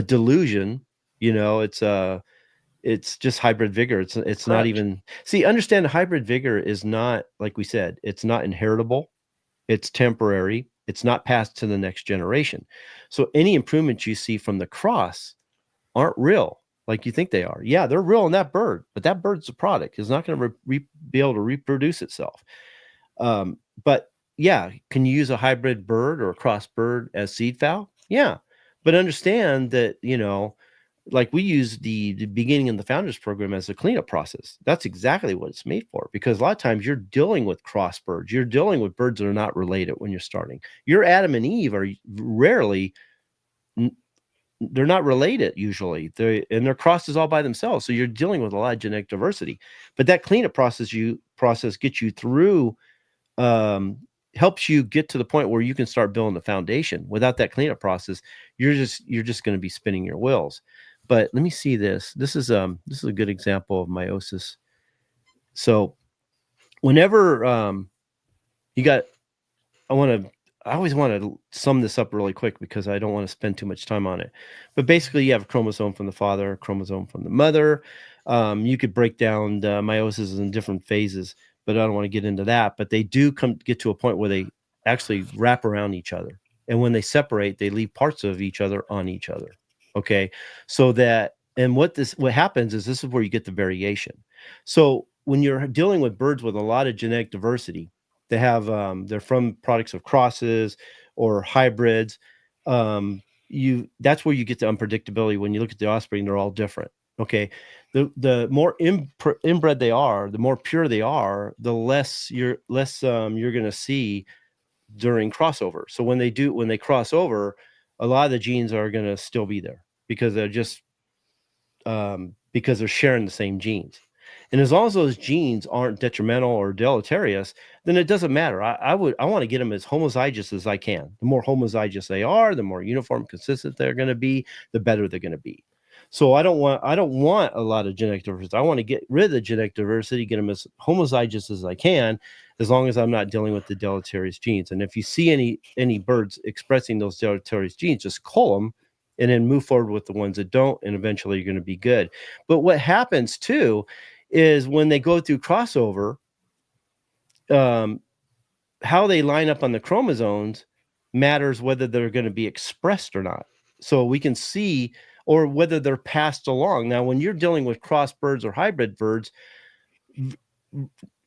delusion. It's just hybrid vigor. It's not even, understand, hybrid vigor is not, like we said, it's not inheritable. It's temporary. It's not passed to the next generation. So any improvements you see from the cross aren't real like you think they are. Yeah, they're real in that bird, but that bird's a product. It's not going to be able to reproduce itself. But yeah, can you use a hybrid bird or a cross bird as seed fowl? Yeah, but understand that, like we use the beginning of the founders program as a cleanup process. That's exactly what it's made for, because a lot of times you're dealing with cross birds. You're dealing with birds that are not related when you're starting. Your Adam and Eve are rarely, they're not related usually. And they're crosses all by themselves. So you're dealing with a lot of genetic diversity. But that cleanup process gets you through, helps you get to the point where you can start building the foundation. Without that cleanup process, you're just going to be spinning your wheels. But let me see this. This is a good example of meiosis. So whenever I always want to sum this up really quick because I don't want to spend too much time on it. But basically, you have a chromosome from the father, a chromosome from the mother. You could break down the meiosis in different phases, but I don't want to get into that. But they do get to a point where they actually wrap around each other. And when they separate, they leave parts of each other on each other. Okay. So that, and what happens is this is where you get the variation. So when you're dealing with birds with a lot of genetic diversity, they have they're from products of crosses or hybrids. That's where you get the unpredictability. When you look at the offspring, they're all different. Okay, the more inbred they are, the more pure they are, the less you're going to see during crossover. So when they cross over, a lot of the genes are going to still be there because they're just because they're sharing the same genes. And as long as those genes aren't detrimental or deleterious, then it doesn't matter. I want to get them as homozygous as I can. The more homozygous they are, the more uniform, consistent they're going to be, the better they're going to be. So I don't want a lot of genetic diversity. I want to get rid of the genetic diversity, get them as homozygous as I can, as long as I'm not dealing with the deleterious genes. And if you see any birds expressing those deleterious genes, just cull them and then move forward with the ones that don't, and eventually you're going to be good. But what happens too is when they go through crossover, how they line up on the chromosomes matters whether they're going to be expressed or not. So we can see, or whether they're passed along. Now, when you're dealing with cross birds or hybrid birds, a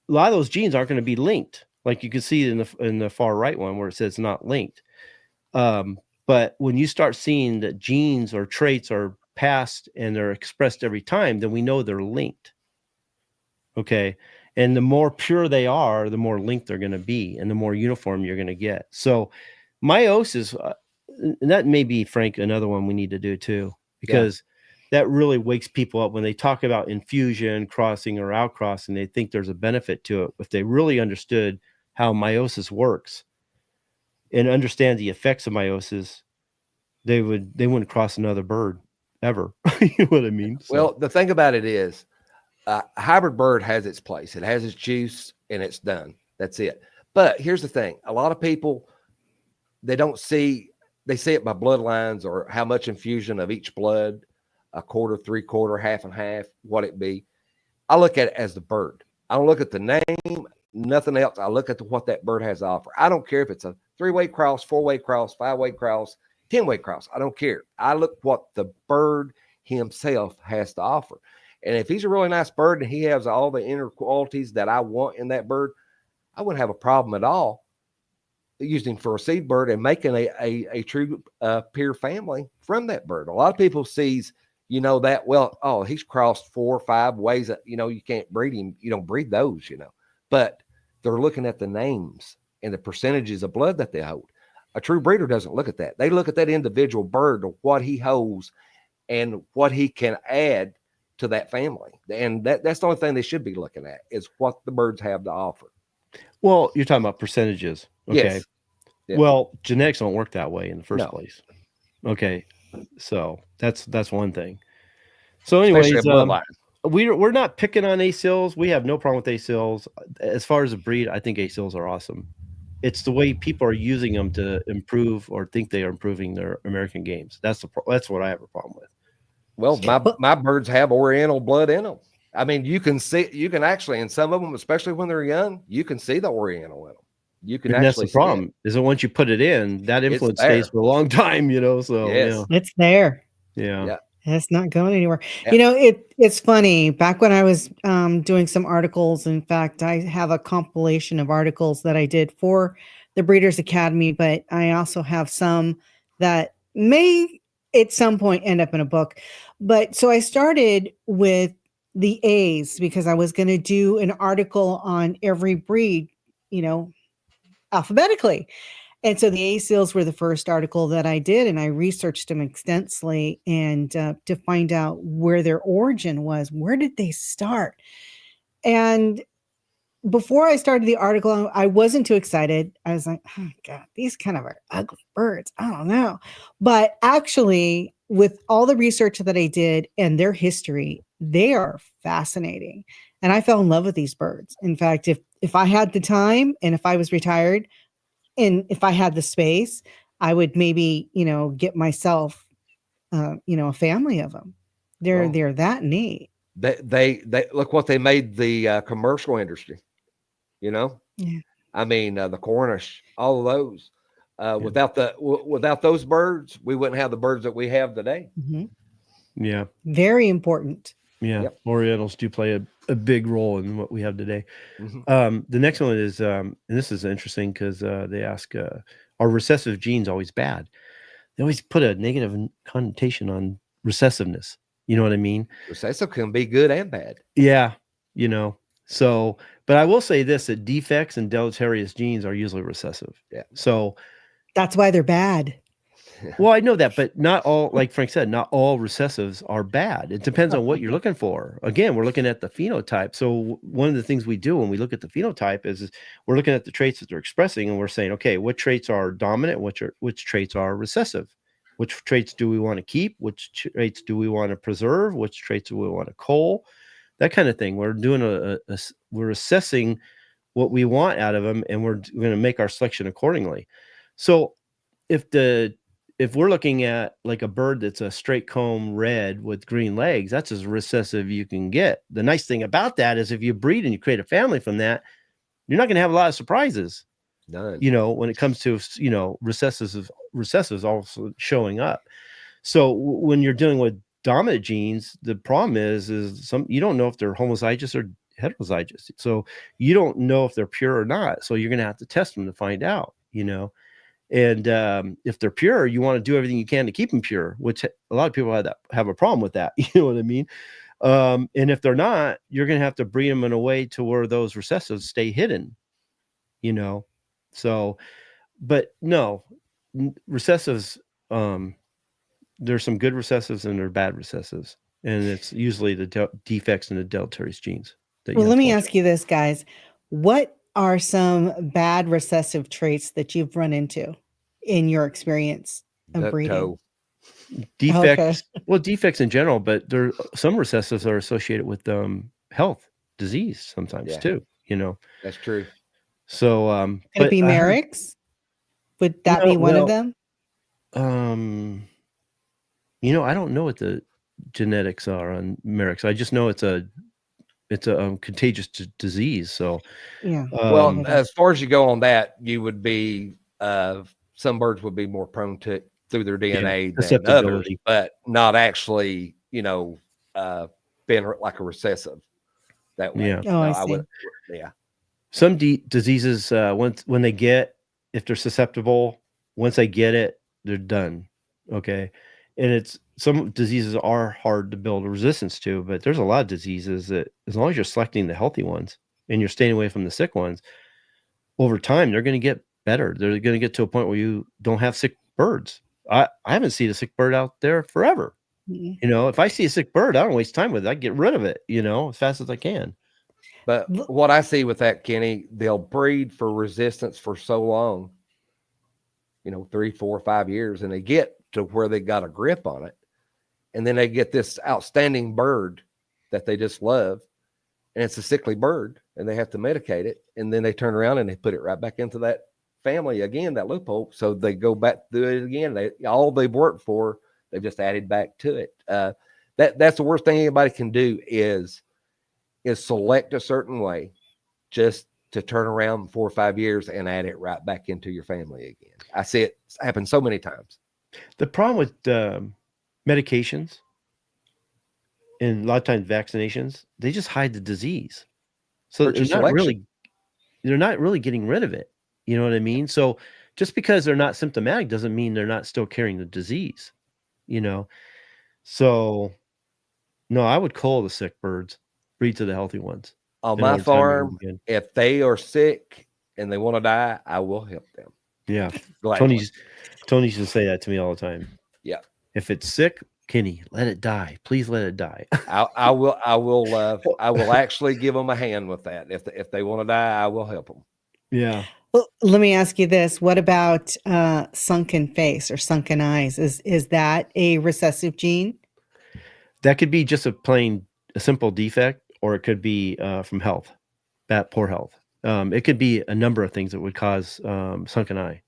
lot of those genes aren't going to be linked. Like you can see in the far right one where it says not linked. But when you start seeing that genes or traits are passed and they're expressed every time, then we know they're linked. Okay. And the more pure they are, the more linked they're going to be and the more uniform you're going to get. So meiosis, and that may be, Frank, another one we need to do too, because that really wakes people up when they talk about infusion, crossing, or outcrossing. They think there's a benefit to it. If they really understood how meiosis works and understand the effects of meiosis, they wouldn't cross another bird ever. You know what I mean? So. Well, the thing about it is, a hybrid bird has its place. It has its juice and it's done. That's it. But here's the thing. A lot of people, they see it by bloodlines or how much infusion of each blood, a quarter, 3/4, half and half, what it be. I look at it as the bird. I don't look at the name, nothing else. I look at what that bird has to offer. I don't care if it's a 3-way cross, 4-way cross, 5-way cross, 10-way cross. I don't care. I look what the bird himself has to offer. And if he's a really nice bird and he has all the inner qualities that I want in that bird, I wouldn't have a problem at all using him for a seed bird and making a true peer family from that bird. A lot of people sees, that, well, oh, he's crossed 4 or 5 ways that, you can't breed him. You don't breed those, but they're looking at the names and the percentages of blood that they hold. A true breeder doesn't look at that. They look at that individual bird, what he holds and what he can add to that family. And that's the only thing they should be looking at is what the birds have to offer. Well, you're talking about percentages. Okay. Yes. Yeah. Well, genetics don't work that way in the first place. Okay. So that's one thing. So anyways, we're not picking on A-seals. We have no problem with A-seals. As far as a breed, I think A-seals are awesome. It's the way people are using them to improve or think they are improving their American games. That's what I have a problem with. Well, my birds have Oriental blood in them. I mean, you can actually, in some of them, especially when they're young, you can see the Oriental in them. You can actually. That's the problem. Is that once you put it in, that influence stays for a long time. So it's there. Yeah. It's not going anywhere. Yeah. It's funny. Back when I was doing some articles, in fact, I have a compilation of articles that I did for the Breeders Academy, but I also have some that may at some point end up in a book. But so I started with the A's because I was going to do an article on every breed, alphabetically. And so the A-seals were the first article that I did, and I researched them extensively and to find out where their origin was. Where did they start? And before I started the article, I wasn't too excited. I was like, oh God, these kind of are ugly birds. I don't know. But actually, with all the research that I did and their history, they are fascinating. And I fell in love with these birds. In fact, if I had the time and if I was retired and if I had the space, I would maybe, get myself, a family of them. They're that neat. They look what they made the commercial industry. Yeah. I mean, the Cornish, all of those. Without those birds, we wouldn't have the birds that we have today. Mm-hmm. Yeah. Very important. Yeah. Yep. Orientals do play a big role in what we have today. The next one is, and this is interesting because they ask, are recessive genes always bad? They always put a negative connotation on recessiveness. You know what I mean? Recessive can be good and bad. Yeah. So, but I will say this, that defects and deleterious genes are usually recessive. Yeah. So That's why they're bad. well, I know that, but not all, like Frank said, not all recessives are bad. It depends on what you're looking for. Again, we're looking at the phenotype. So one of the things we do when we look at the phenotype is we're looking at the traits that they're expressing, and we're saying, okay, what traits are dominant? Which traits are recessive? Which traits do we want to keep? Which traits do we want to preserve? Which traits do we want to cull? That kind of thing. We're doing we're assessing what we want out of them, and we're going to make our selection accordingly. So if we're looking at like a bird that's a straight comb red with green legs, that's as recessive you can get. The nice thing about that is if you breed and you create a family from that, you're not going to have a lot of surprises. None. When it comes to, recessives also showing up. So when you're dealing with dominant genes, the problem is you don't know if they're homozygous or heterozygous. So you don't know if they're pure or not. So you're going to have to test them to find out, And if they're pure, you want to do everything you can to keep them pure, which a lot of people have a problem with that. You know what I mean? And if they're not, you're going to have to breed them in a way to where those recessives stay hidden, So, but no, recessives, there's some good recessives and there are bad recessives. And it's usually the defects in the deleterious genes. Well, let me ask you this, guys. What are some bad recessive traits that you've run into in your experience of breeding? Defects, well, defects in general, but some recessives are associated with health, disease sometimes too, That's true. So could it be Merrick's? Would that be one of them? I don't know what the genetics are on Merrick's. I just know it's a contagious disease. So yeah. Well, as far as you go on that, you would be some birds would be more prone to through their DNA than others, but not actually, being like a recessive that way. Yeah. Oh, I see. Yeah. Some diseases, when they if they're susceptible, once they get it, they're done. Okay. And some diseases are hard to build a resistance to, but there's a lot of diseases that as long as you're selecting the healthy ones and you're staying away from the sick ones, over time, they're going to get better. They're going to get to a point where you don't have sick birds. I haven't seen a sick bird out there forever. Mm-hmm. If I see a sick bird, I don't waste time with it. I get rid of it, as fast as I can. But what I see with that, Kenny, they'll breed for resistance for so long, 3, 4, 5 years, and they get to where they got a grip on it. And then they get this outstanding bird that they just love. And it's a sickly bird and they have to medicate it. And then they turn around and they put it right back into that family again, that loophole. So they go back through it again. All they've worked for, they've just added back to it. That's the worst thing anybody can do is select a certain way just to turn around 4 or 5 years and add it right back into your family again. I see it happen so many times. The problem with medications and a lot of times vaccinations, they just hide the disease. So they're not really getting rid of it. You know what I mean? So just because they're not symptomatic doesn't mean they're not still carrying the disease, So no, I would cull the sick birds, breed to the healthy ones. On my farm, if they are sick and they want to die, I will help them. Yeah. Tony used to say that to me all the time. Yeah. If it's sick, Kenny, let it die. Please let it die. I will actually give them a hand with that. If they want to die, I will help them. Yeah. Well, let me ask you this. What about sunken face or sunken eyes? Is that a recessive gene? That could be just a simple defect, or it could be from health, poor health. It could be a number of things that would cause sunken eye.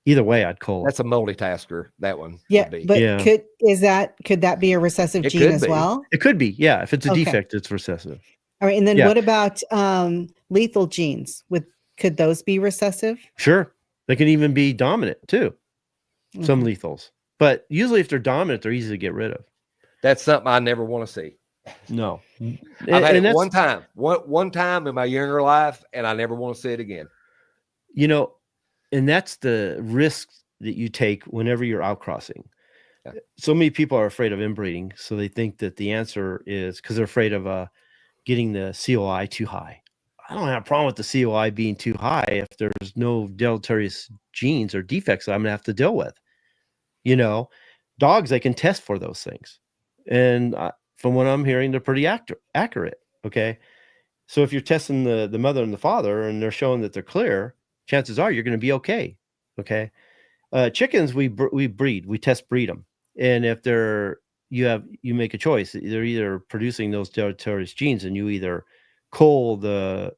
Either way, I'd cull it. That's a multitasker, that one. Yeah, but could that be a recessive gene as well? It could be, yeah. If it's a defect, it's recessive. All right, and then what about lethal genes? Could those be recessive? Sure. They can even be dominant too. Some lethals. But usually if they're dominant, they're easy to get rid of. That's something I never want to see. No. I've had it one time in my younger life, and I never want to see it again. You know, and that's the risk that you take whenever you're outcrossing. Yeah. So many people are afraid of inbreeding, so they think that the answer is because they're afraid of getting the COI too high. I don't have a problem with the COI being too high if there's no deleterious genes or defects that I'm gonna have to deal with. You know, dogs, they can test for those things, and from what I'm hearing, they're pretty accurate. Okay, so if you're testing the mother and the father, and they're showing that they're clear, chances are you're going to be okay. Okay, chickens, we breed, we test breed them, and if you make a choice. They're either producing those deleterious genes, and you either cull the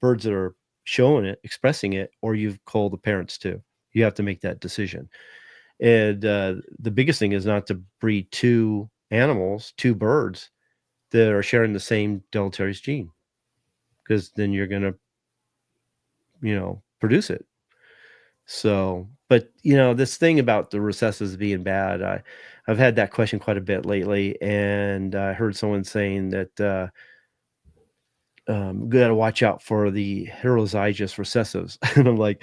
birds that are showing it, expressing it, or you've culled the parents too. You have to make that decision. And the biggest thing is not to breed two birds that are sharing the same deleterious gene, because then you're going to, produce it. So, but this thing about the recessives being bad, I've had that question quite a bit lately, and I heard someone saying that got to watch out for the heterozygous recessives. And I'm like,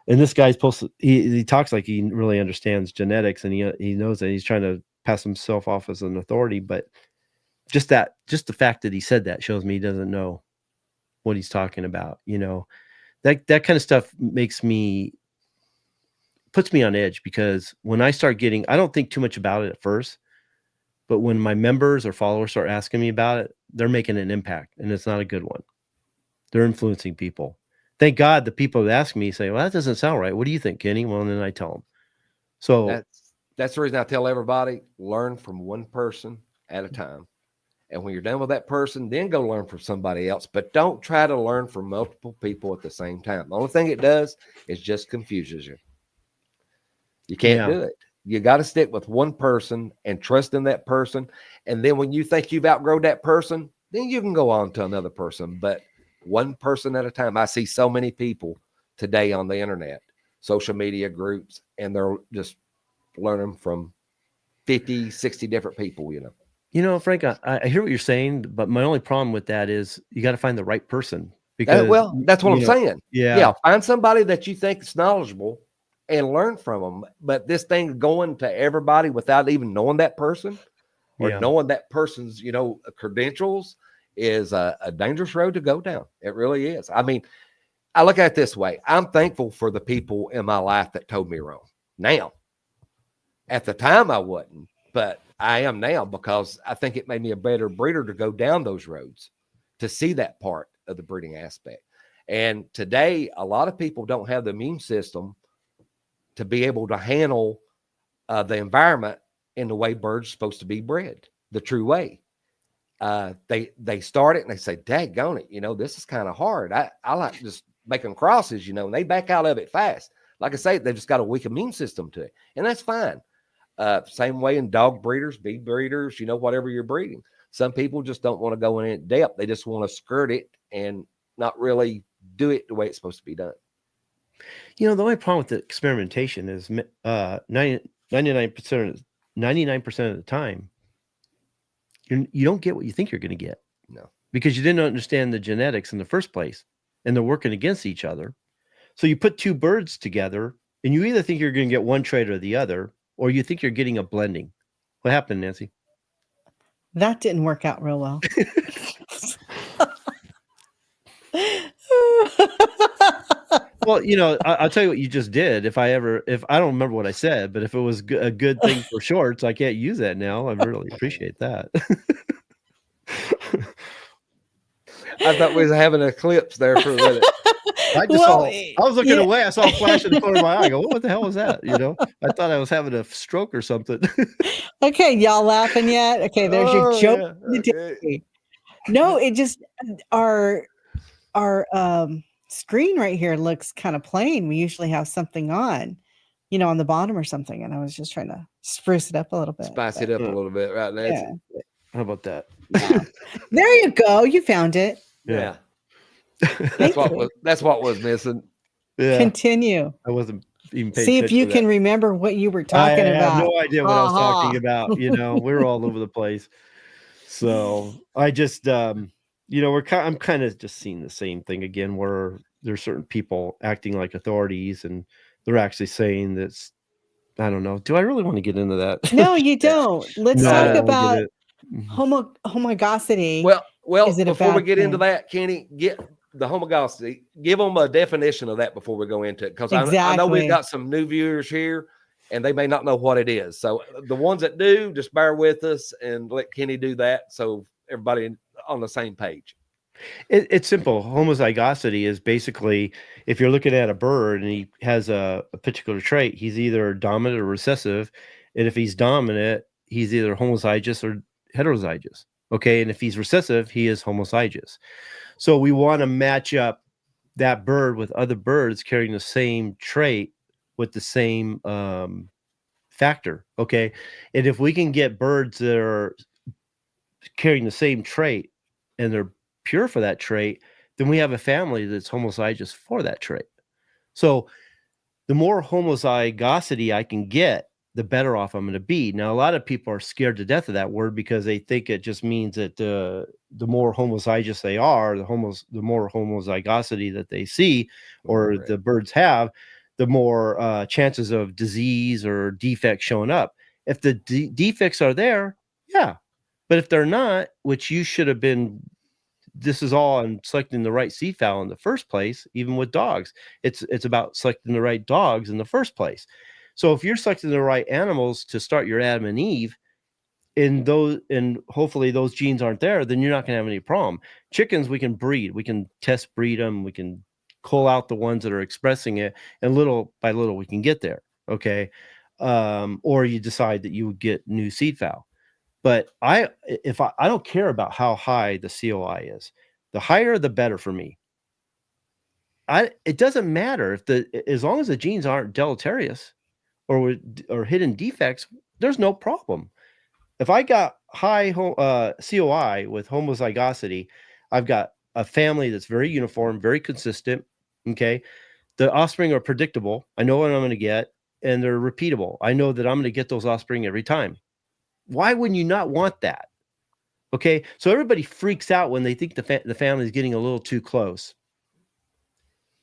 and this guy's he talks like he really understands genetics, and he knows that he's trying to pass himself off as an authority, but just the fact that he said that shows me he doesn't know what he's talking about. That kind of stuff puts me on edge, because when I start I don't think too much about it at first, but when my members or followers start asking me about it, they're making an impact, and it's not a good one. They're influencing people. Thank God the people that ask me say, well, that doesn't sound right. What do you think, Kenny? Well, and then I tell them. So that's the reason I tell everybody, learn from one person at a time. And when you're done with that person, then go learn from somebody else. But don't try to learn from multiple people at the same time. The only thing it does is just confuses you. You can't do it. You got to stick with one person and trust in that person. And then when you think you've outgrown that person, then you can go on to another person. But one person at a time. I see so many people today on the internet, social media groups, and they're just learning from 50, 60 different people, Frank, I hear what you're saying, but my only problem with that is you got to find the right person. Because that's what I'm saying. Yeah. Find somebody that you think is knowledgeable and learn from them. But this thing going to everybody without even knowing that person or knowing that person's, credentials is a dangerous road to go down. It really is. I mean, I look at it this way. I'm thankful for the people in my life that told me wrong. Now, at the time I wasn't, but I am now, because I think it made me a better breeder to go down those roads, to see that part of the breeding aspect. And today, a lot of people don't have the immune system to be able to handle the environment in the way birds are supposed to be bred, the true way. They start it and they say, daggone it, this is kind of hard. I like just making crosses, and they back out of it fast. Like I say, they've just got a weak immune system to it, and that's fine. Same way in dog breeders, bee breeders, whatever you're breeding. Some people just don't want to go in depth. They just want to skirt it and not really do it the way it's supposed to be done. The only problem with the experimentation is 99% of the time, you don't get what you think you're going to get. No, because you didn't understand the genetics in the first place, and they're working against each other. So you put two birds together, and you either think you're going to get one trait or the other, or you think you're getting a blending. What happened, Nancy? That didn't work out real well. Well, I'll tell you what you just did. If I don't remember what I said, but if it was a good thing for shorts, I can't use that now. I really appreciate that. I thought we was having an eclipse there for a minute. I was looking away. I saw a flash in the corner of my eye. I go, what the hell was that? I thought I was having a stroke or something. Okay, y'all laughing yet? Okay, there's your joke. Yeah. Okay. No, it just our screen right here looks kind of plain. We usually have something on, on the bottom or something, and I was just trying to spruce it up a little bit. Spice it up a little bit, right, Nancy? Yeah. How about that? There you go. You found it. Yeah. That's what was missing. Yeah. Continue. I wasn't even paying See if you can remember what you were talking about. I have no idea what I was talking about. We were all over the place. So I just, I'm kind of just seeing the same thing again, where there's certain people acting like authorities, and they're actually saying that's, I don't know. Do I really want to get into that? No, you don't. Let's No, I talk don't get about it. Mhm. homogosity. Well, Is it a before we bad get into thing? that, Kenny, get the homogosity. Give them a definition of that before we go into it, because I know we've Exactly. got some new viewers here, and they may not know what it is. So the ones that do, just bear with us and let Kenny do that, so everybody on the same page. It's simple. Homozygosity is basically, if you're looking at a bird and he has a particular trait, he's either dominant or recessive. And if he's dominant, he's either homozygous or heterozygous. Okay. And if he's recessive, he is homozygous. So we want to match up that bird with other birds carrying the same trait with the same factor. Okay. And if we can get birds that are carrying the same trait and they're pure for that trait, then we have a family that's homozygous for that trait. So the more homozygosity I can get, the better off I'm going to be. Now, a lot of people are scared to death of that word because they think it just means that the more homozygous they are, the more homozygosity that they see or the birds have, the more chances of disease or defects showing up. If the defects are there, yeah. But if they're not, which you should have been, this is all on selecting the right seed fowl in the first place. Even with dogs, it's about selecting the right dogs in the first place. So if you're selecting the right animals to start your Adam and Eve, and hopefully those genes aren't there, then you're not going to have any problem. Chickens, we can breed, we can test breed them, we can cull out the ones that are expressing it, and little by little we can get there. Okay. Or you decide that you would get new seed fowl. But I don't care about how high the COI is. The higher, the better for me. It doesn't matter as long as the genes aren't deleterious or hidden defects, there's no problem. If I got high COI with homozygosity, I've got a family that's very uniform, very consistent. Okay. The offspring are predictable. I know what I'm going to get, and they're repeatable. I know that I'm going to get those offspring every time. Why wouldn't you not want that? Okay, so everybody freaks out when they think the family is getting a little too close.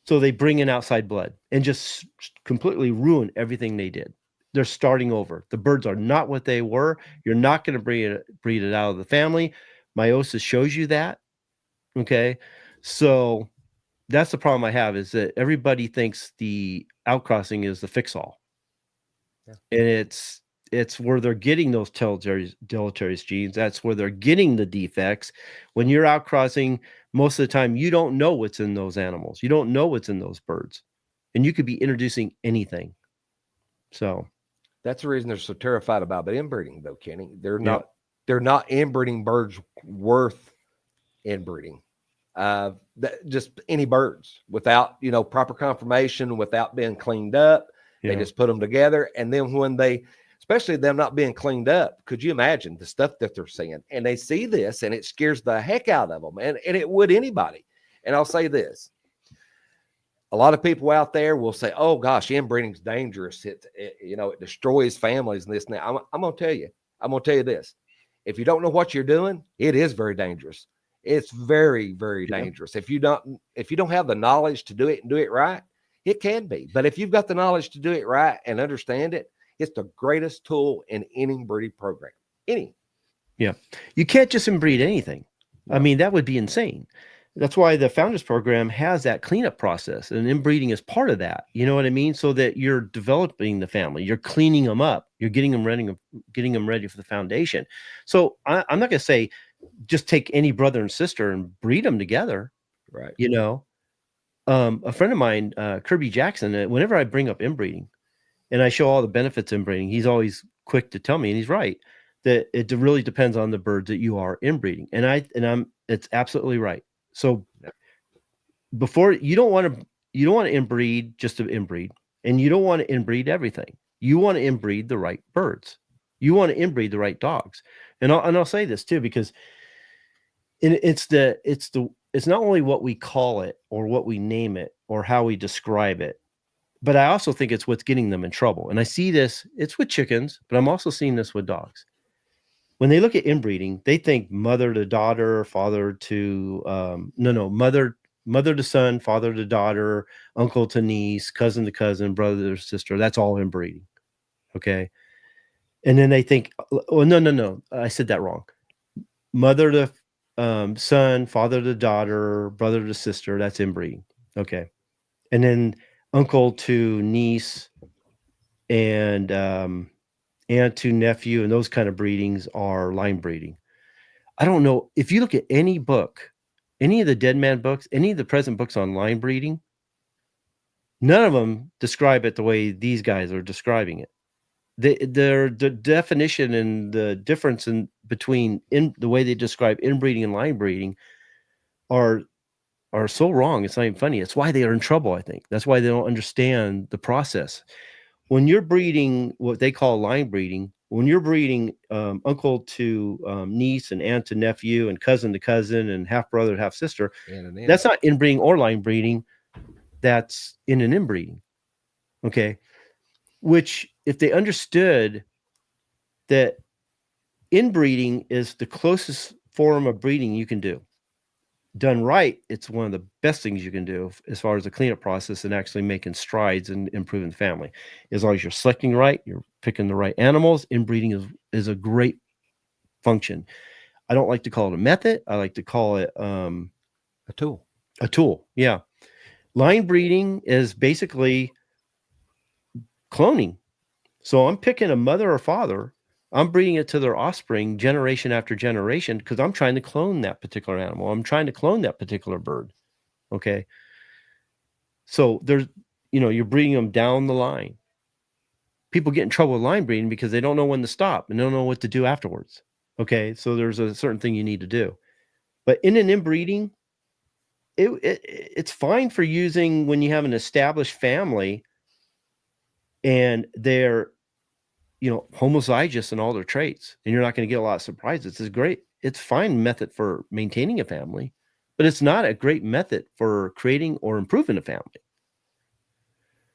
So they bring in outside blood and just completely ruin everything they did. They're starting over. The birds are not what they were. You're not going to breed it out of the family. Meiosis shows you that. Okay, so that's the problem I have, is that everybody thinks the outcrossing is the fix-all. Yeah. And it's where they're getting those deleterious genes. That's where they're getting the defects. When you're outcrossing, most of the time, you don't know what's in those animals. You don't know what's in those birds. And you could be introducing anything. So that's the reason they're so terrified about the inbreeding, though, Kenny. They're not inbreeding birds worth inbreeding. Just any birds without, proper confirmation, without being cleaned up. Yeah. They just put them together. And then when especially them not being cleaned up, could you imagine the stuff that they're seeing? And they see this and it scares the heck out of them. And it would anybody. And I'll say this. A lot of people out there will say, oh gosh, inbreeding is dangerous. It destroys families and this and that. I'm going to tell you this. If you don't know what you're doing, it is very dangerous. It's very, very dangerous. If you don't have the knowledge to do it and do it right, it can be. But if you've got the knowledge to do it right and understand it, it's the greatest tool in any breeding program. Yeah. You can't just inbreed anything. No. I mean, that would be insane. That's why the Founders Program has that cleanup process, and inbreeding is part of that. You know what I mean? So that you're developing the family, you're cleaning them up, you're getting them ready for the foundation. So I'm not going to say just take any brother and sister and breed them together. Right. A friend of mine, Kirby Jackson, whenever I bring up inbreeding and I show all the benefits of inbreeding, he's always quick to tell me, and he's right, that it really depends on the birds that you are inbreeding. It's absolutely right. So before, you don't want to inbreed just to inbreed, and you don't want to inbreed everything. You want to inbreed the right birds. You want to inbreed the right dogs. And I'll say this too, because it's not only what we call it or what we name it or how we describe it, but I also think it's what's getting them in trouble. And I see this, it's with chickens, but I'm also seeing this with dogs. when they look at inbreeding, they think mother to daughter, father to mother to son, father to daughter, uncle to niece, cousin to cousin, brother to sister. That's all inbreeding. Okay. And then they think, oh, no, I said that wrong. Mother to son, father to daughter, brother to sister. That's inbreeding. Okay. And then uncle to niece and aunt to nephew, and those kind of breedings are line breeding. I don't know if you look at any book, any of the Dead Man books, any of the present books on line breeding, none of them describe it the way these guys are describing it. The definition and the difference in between the way they describe inbreeding and line breeding are so wrong. It's not even funny. It's why they are in trouble, I think. That's why they don't understand the process. When you're breeding what they call line breeding, when you're breeding uncle to niece and aunt to nephew and cousin to cousin and half brother, half sister, that's not inbreeding or line breeding. That's in an inbreeding. Okay. Which, if they understood that inbreeding is the closest form of breeding you can do, done right, it's one of the best things you can do as far as the cleanup process and actually making strides and improving the family. As long as you're selecting right, you're picking the right animals, inbreeding is a great function. I don't like to call it a method. I like to call it a tool. A tool, yeah. Line breeding is basically cloning. So I'm picking a mother or father. I'm breeding it to their offspring generation after generation because I'm trying to clone that particular animal. I'm trying to clone that particular bird. Okay. So there's, you're breeding them down the line. People get in trouble with line breeding because they don't know when to stop and don't know what to do afterwards. Okay. So there's a certain thing you need to do. But in an inbreeding, it's fine for using when you have an established family and they're homozygous in all their traits, and you're not going to get a lot of surprises. It's great. It's fine method for maintaining a family, but it's not a great method for creating or improving a family.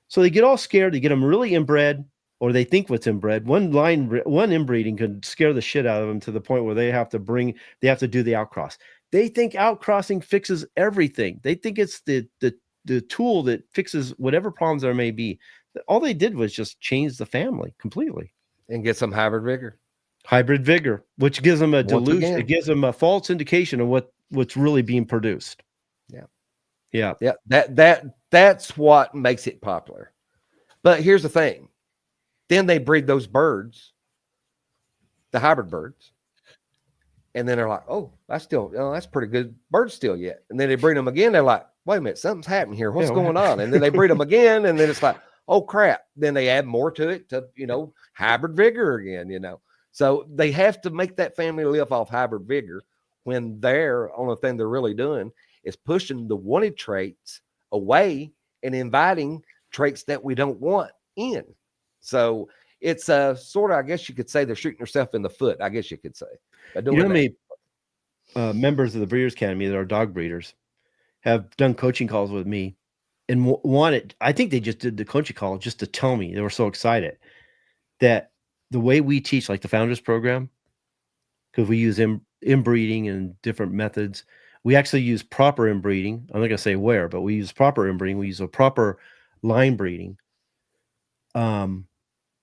So they get all scared. They get them really inbred, or they think what's inbred. One inbreeding could scare the shit out of them to the point where they have to do the outcross. They think outcrossing fixes everything. They think it's the tool that fixes whatever problems there may be. All they did was just change the family completely. And get some hybrid vigor, which gives them a delusion. It gives them a false indication of what's really being produced. Yeah. That's what makes it popular. But here's the thing. Then they breed those birds, the hybrid birds. And then they're like, oh, that's pretty good bird still yet. And then they breed them again. They're like, wait a minute, something's happening here. What's going on? And then they breed them again. And then it's like, oh crap. Then they add more to it to, hybrid vigor again, So they have to make that family live off hybrid vigor when they're only thing they're really doing is pushing the wanted traits away and inviting traits that we don't want in. So it's sort of, I guess you could say they're shooting themselves in the foot. I guess you could say. Many members of the Breeders' Academy that are dog breeders have done coaching calls with me and I think they just did the coaching call just to tell me, they were so excited that the way we teach, like the Founders Program, because we use inbreeding and different methods, we actually use proper inbreeding. I'm not going to say where, but we use proper inbreeding. We use a proper line breeding. And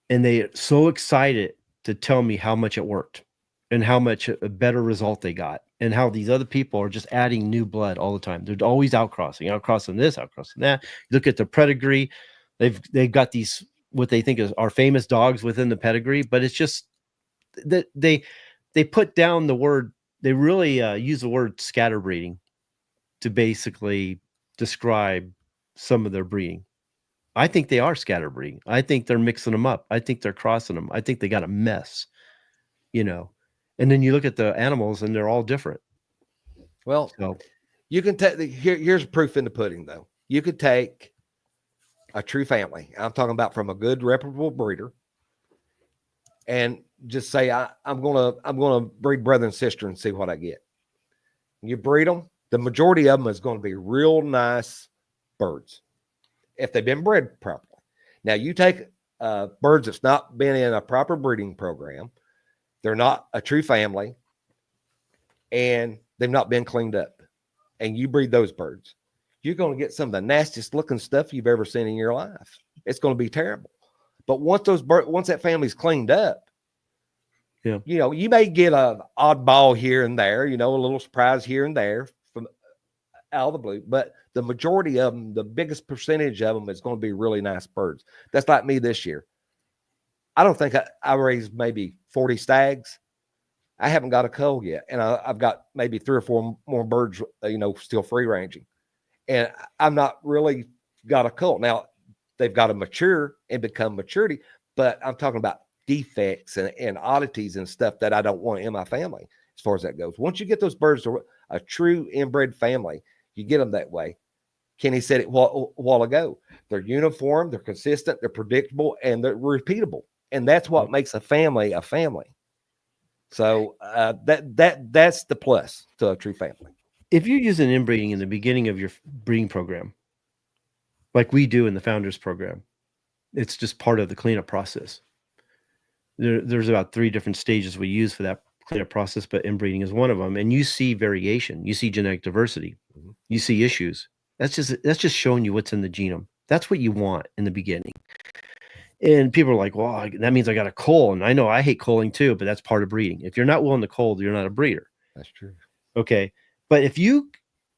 they're so excited to tell me how much it worked and how much a better result they got. And how these other people are just adding new blood all the time. They're always outcrossing this, outcrossing that. You look at the pedigree. They've got these, what they think are famous dogs within the pedigree, but it's just that they put down the word. They really use the word scatterbreeding to basically describe some of their breeding. I think they are scatterbreeding. I think they're mixing them up. I think they're crossing them. I think they got a mess, And then you look at the animals and they're all different. Well, you can take here's proof in the pudding though. You could take a true family. I'm talking about from a good reputable breeder and just say, I'm gonna breed brother and sister and see what I get. You breed them. The majority of them is going to be real nice birds if they've been bred properly. Now you take birds that's not been in a proper breeding program they're not a true family, and they've not been cleaned up, and you breed those birds, you're going to get some of the nastiest looking stuff you've ever seen in your life. It's going to be terrible. But once that family's cleaned up, yeah, you may get an oddball here and there, a little surprise here and there from out of the blue, but the majority of them, the biggest percentage of them, is going to be really nice birds. That's like me this year. I don't think I raised maybe 40 stags. I haven't got a cull yet, and I've got maybe 3 or 4 more birds, still free ranging, and I'm not really got a cull. Now they've got to mature and become maturity, but I'm talking about defects and oddities and stuff that I don't want in my family as far as that goes. Once you get those birds to a true inbred family, you get them that way. Kenny said it a while ago. They're uniform, they're consistent, they're predictable, and they're repeatable. And that's what makes a family a family. So that's the plus to a true family. If you're using inbreeding in the beginning of your breeding program, like we do in the Founders program, it's just part of the cleanup process. There's about 3 different stages we use for that cleanup process, but inbreeding is one of them. And you see variation, you see genetic diversity, you see issues. That's just showing you what's in the genome. That's what you want in the beginning. And people are like, well, that means I got to cull. And I know I hate culling too, but that's part of breeding. If you're not willing to cull, you're not a breeder. That's true. Okay. But if you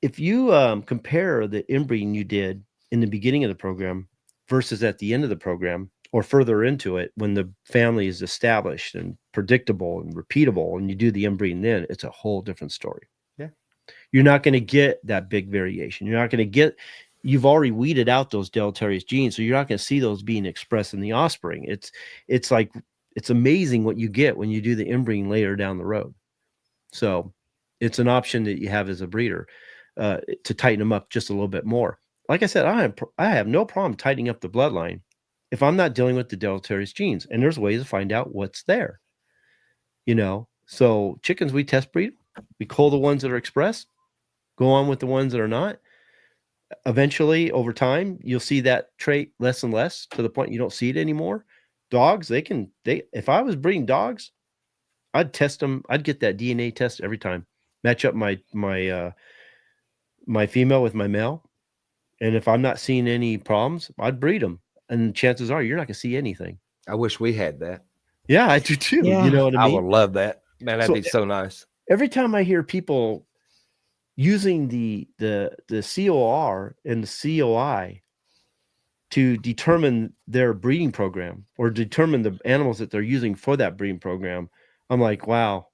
compare the inbreeding you did in the beginning of the program versus at the end of the program or further into it, when the family is established and predictable and repeatable, and you do the inbreeding, then it's a whole different story. Yeah. You're not going to get that big variation. You're not going to get, you've already weeded out those deleterious genes, so you're not going to see those being expressed in the offspring. It's amazing what you get when you do the inbreeding later down the road. So it's an option that you have as a breeder to tighten them up just a little bit more. Like I said, I have no problem tightening up the bloodline if I'm not dealing with the deleterious genes, and there's ways to find out what's there. So chickens, we test breed, we cull the ones that are expressed, go on with the ones that are not. Eventually, over time, you'll see that trait less and less to the point you don't see it anymore. Dogs, if I was breeding dogs, I'd test them. I'd get that DNA test every time, match up my female with my male. And if I'm not seeing any problems, I'd breed them. And chances are you're not going to see anything. I wish we had that. Yeah, I do too. Yeah. You know what I mean? I would love that. Man, that'd be so nice. Every time I hear people using the COR and the COI to determine their breeding program or determine the animals that they're using for that breeding program, I'm like, wow,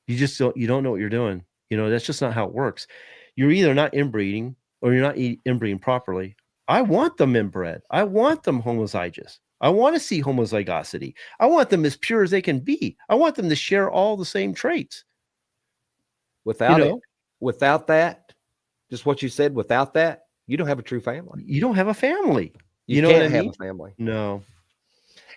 you don't know what you're doing. That's just not how it works. You're either not inbreeding or you're not inbreeding properly. I want them inbred. I want them homozygous. I want to see homozygosity. I want them as pure as they can be. I want them to share all the same traits. Without that, just what you said, without that, you don't have a true family. You don't have a family. You can't have a family. No.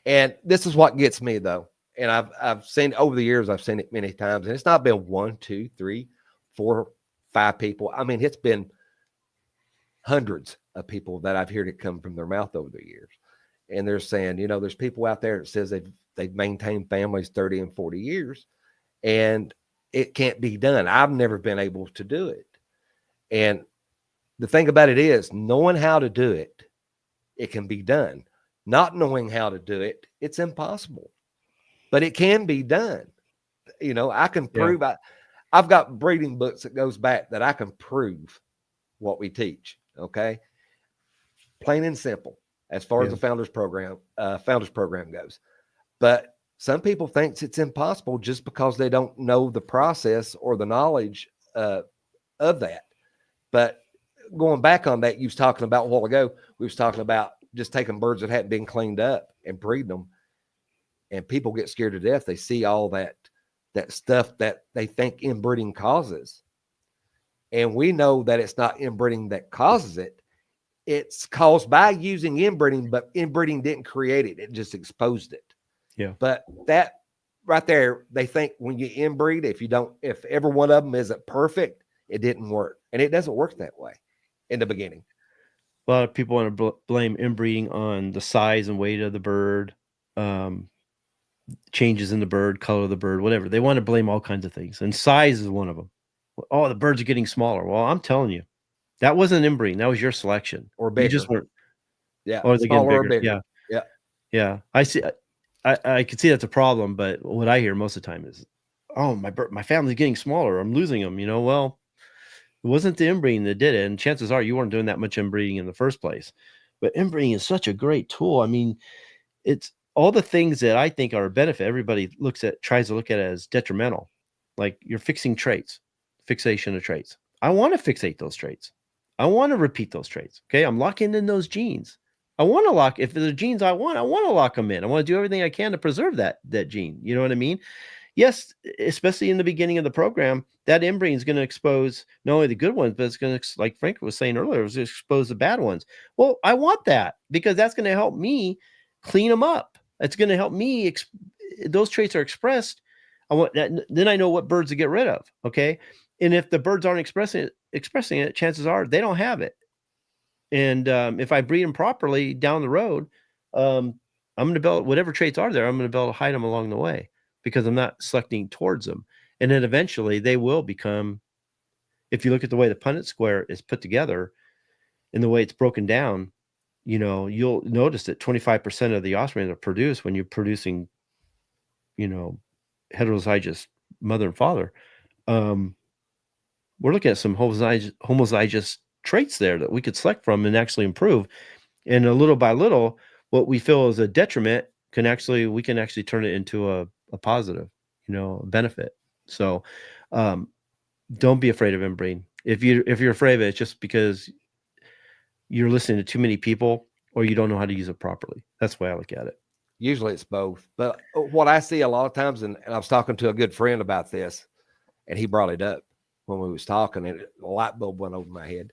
And this is what gets me though. And I've seen over the years, I've seen it many times, and it's not been 1, 2, 3, 4, 5 people. I mean, it's been hundreds of people that I've heard it come from their mouth over the years. And they're saying, there's people out there that says they've maintained families 30 and 40 years and it can't be done. I've never been able to do it. And the thing about it is, knowing how to do it, it can be done. Not knowing how to do it, it's impossible. But it can be done. I can prove. I've got breeding books that goes back that I can prove what we teach. Okay, plain and simple as far as the founders program goes. But some people think it's impossible just because they don't know the process or the knowledge of that. But going back on that, you was talking about a while ago, we was talking about just taking birds that hadn't been cleaned up and breeding them. And people get scared to death. They see all that stuff that they think inbreeding causes. And we know that it's not inbreeding that causes it. It's caused by using inbreeding, but inbreeding didn't create it. It just exposed it. Yeah. But that right there, they think when you inbreed, if every one of them isn't perfect, it didn't work. And it doesn't work that way in the beginning. A lot of people want to blame inbreeding on the size and weight of the bird. changes in the bird, color of the bird, whatever. They want to blame all kinds of things, and size is one of them. Oh, the birds are getting smaller. Well, I'm telling you, that wasn't inbreeding. That was your selection. Or bigger. You just weren't. Yeah, Or they're getting smaller or bigger. bigger. Yeah, yeah. I see. I could see that's a problem, but what I hear most of the time is, "Oh, my family's getting smaller. I'm losing them." Well, it wasn't the inbreeding that did it, and chances are you weren't doing that much inbreeding in the first place. But inbreeding is such a great tool. I mean, it's all the things that I think are a benefit. Everybody tries to look at it as detrimental, like you're fixing traits, fixation of traits. I want to fixate those traits. I want to repeat those traits. Okay, I'm locking in those genes. I want to lock, if there's genes I want to lock them in. I want to do everything I can to preserve that gene. You know what I mean? Yes, especially in the beginning of the program, that inbreeding is going to expose not only the good ones, but it's going to, like Frank was saying earlier, it's going to expose the bad ones. Well, I want that because that's going to help me clean them up. It's going to help me. Those traits are expressed. I want that. Then I know what birds to get rid of. Okay. And if the birds aren't expressing it, chances are they don't have it. And if I breed them properly down the road, I'm going to build whatever traits are there. I'm going to be able to hide them along the way because I'm not selecting towards them. And then eventually they will become, if you look at the way the Punnett square is put together and the way it's broken down, you'll notice that 25% of the offspring are produced when you're producing, heterozygous mother and father. We're looking at some homozygous traits there that we could select from and actually improve. And a little by little, what we feel is a detriment we can actually turn it into a positive, a benefit. So don't be afraid of inbreeding. If you're afraid of it, it's just because you're listening to too many people or you don't know how to use it properly. That's the way I look at it. Usually it's both. But what I see a lot of times, and I was talking to a good friend about this, and he brought it up when we was talking, and a light bulb went over my head.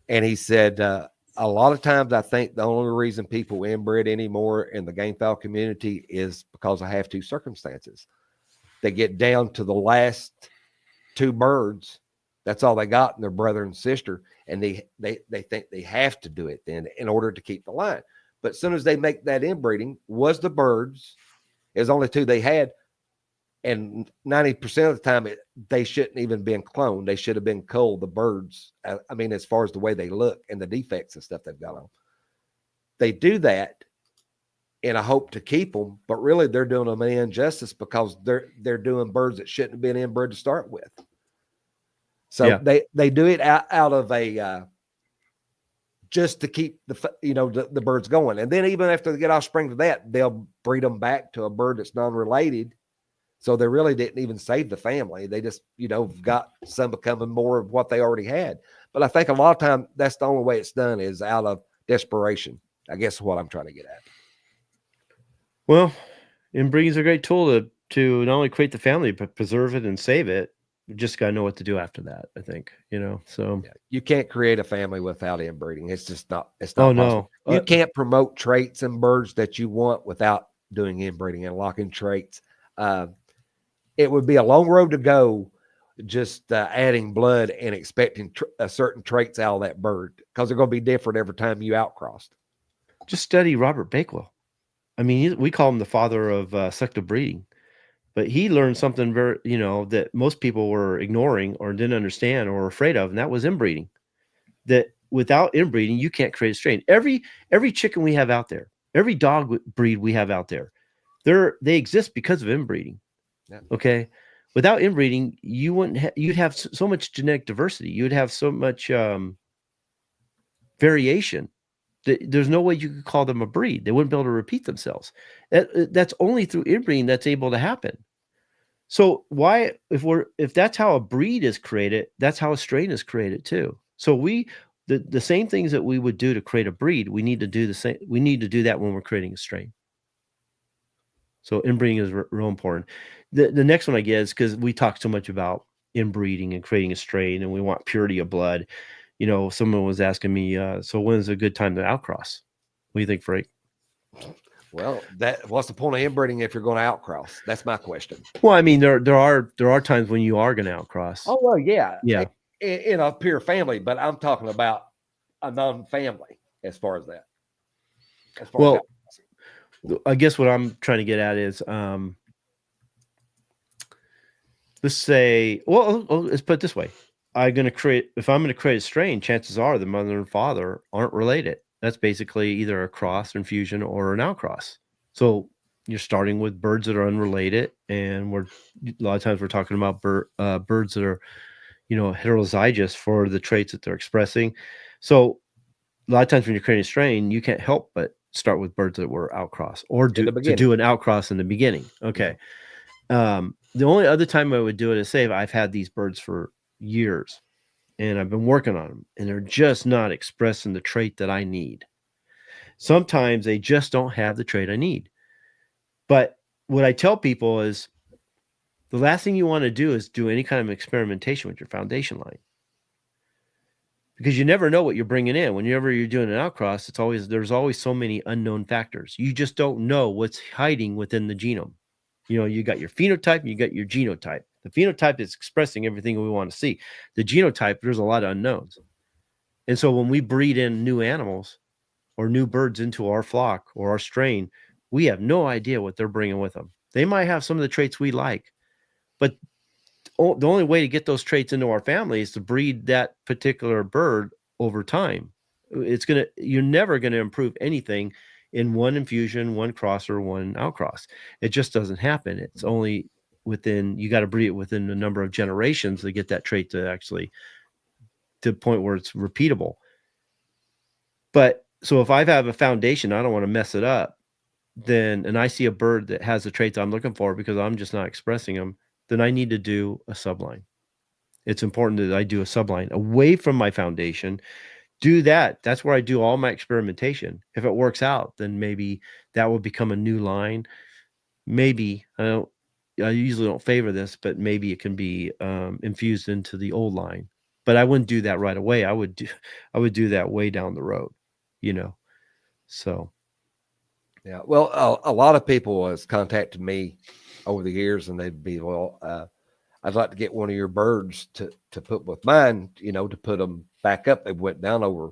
And he said, a lot of times I think the only reason people inbreed anymore in the gamefowl community is because of have-to circumstances. They get down to the last two birds. That's all they got, and their brother and sister. And they think they have to do it then in order to keep the line. But as soon as they make that inbreeding, was the birds, there's only two they had. And 90% of the time, they shouldn't even been cloned. They should have been culled, the birds. I mean, as far as the way they look and the defects and stuff they've got on. They do that in a hope to keep them, but really they're doing them an injustice because they're doing birds that shouldn't have been inbred to start with. So yeah. They do it out of a just to keep the birds going. And then even after they get offspring to that, they'll breed them back to a bird that's non-related. So they really didn't even save the family. They just, got some becoming more of what they already had. But I think a lot of time that's the only way it's done is out of desperation. I guess is what I'm trying to get at. Well, inbreeding is a great tool to not only create the family, but preserve it and save it. You just got to know what to do after that, I think, so. Yeah, you can't create a family without inbreeding. It's just not, it's not possible. No. You can't promote traits in birds that you want without doing inbreeding and locking traits. It would be a long road to go just adding blood and expecting certain traits out of that bird because they're going to be different every time you outcrossed. Just study Robert Bakewell. I mean, we call him the father of selective breeding, but he learned something very, that most people were ignoring or didn't understand or were afraid of, and that was inbreeding. That without inbreeding, you can't create a strain. Every chicken we have out there, every dog breed we have out there, they exist because of inbreeding. Yeah. Okay. Without inbreeding, you'd have so much genetic diversity. You'd have so much variation that there's no way you could call them a breed. They wouldn't be able to repeat themselves. That's only through inbreeding that's able to happen. So why, if that's how a breed is created, that's how a strain is created too. So the same things that we would do to create a breed, we need to do the same. We need to do that when we're creating a strain. So inbreeding is real important. The next one I guess, because we talk so much about inbreeding and creating a strain and we want purity of blood. Someone was asking me, so when's a good time to outcross? What do you think, Frank? Well, what's the point of inbreeding if you're going to outcross? That's my question. Well, I mean, there are times when you are going to outcross. Oh, well, yeah. Yeah. In a pure family, but I'm talking about a non-family as far as that. I guess what I'm trying to get at is, let's say, well, let's put it this way. If I'm going to create a strain, chances are the mother and father aren't related. That's basically either a cross, infusion, or an outcross. So you're starting with birds that are unrelated, and a lot of times we're talking about birds that are, heterozygous for the traits that they're expressing. So a lot of times when you're creating a strain, you can't help but start with birds that were outcross, or do an outcross in the beginning. Okay. The only other time I would do it is, say, if I've had these birds for years and I've been working on them and they're just not expressing the trait that I need. Sometimes they just don't have the trait I need. But what I tell people is, the last thing you want to do is do any kind of experimentation with your foundation line, because you never know what you're bringing in. Whenever you're doing an outcross, there's always so many unknown factors. You just don't know what's hiding within the genome. You got your phenotype and you got your genotype. The phenotype is expressing everything we want to see. The genotype, there's a lot of unknowns. And so when we breed in new animals or new birds into our flock or our strain, we have no idea what they're bringing with them. They might have some of the traits we like, but the only way to get those traits into our family is to breed that particular bird over time. You're never going to improve anything in one infusion, one cross, or one outcross. It just doesn't happen. It's only you got to breed it within a number of generations to get that trait to the point where it's repeatable. But so if I have a foundation, I don't want to mess it up, and I see a bird that has the traits I'm looking for because I'm just not expressing them, then I need to do a subline. It's important that I do a subline away from my foundation. Do that. That's where I do all my experimentation. If it works out, then maybe that will become a new line. Maybe I usually don't favor this, but maybe it can be infused into the old line. But I wouldn't do that right away. I would do that way down the road, So yeah. Well, a lot of people has contacted me over the years, and they'd be, I'd like to get one of your birds to put with mine, to put them back up. They went down over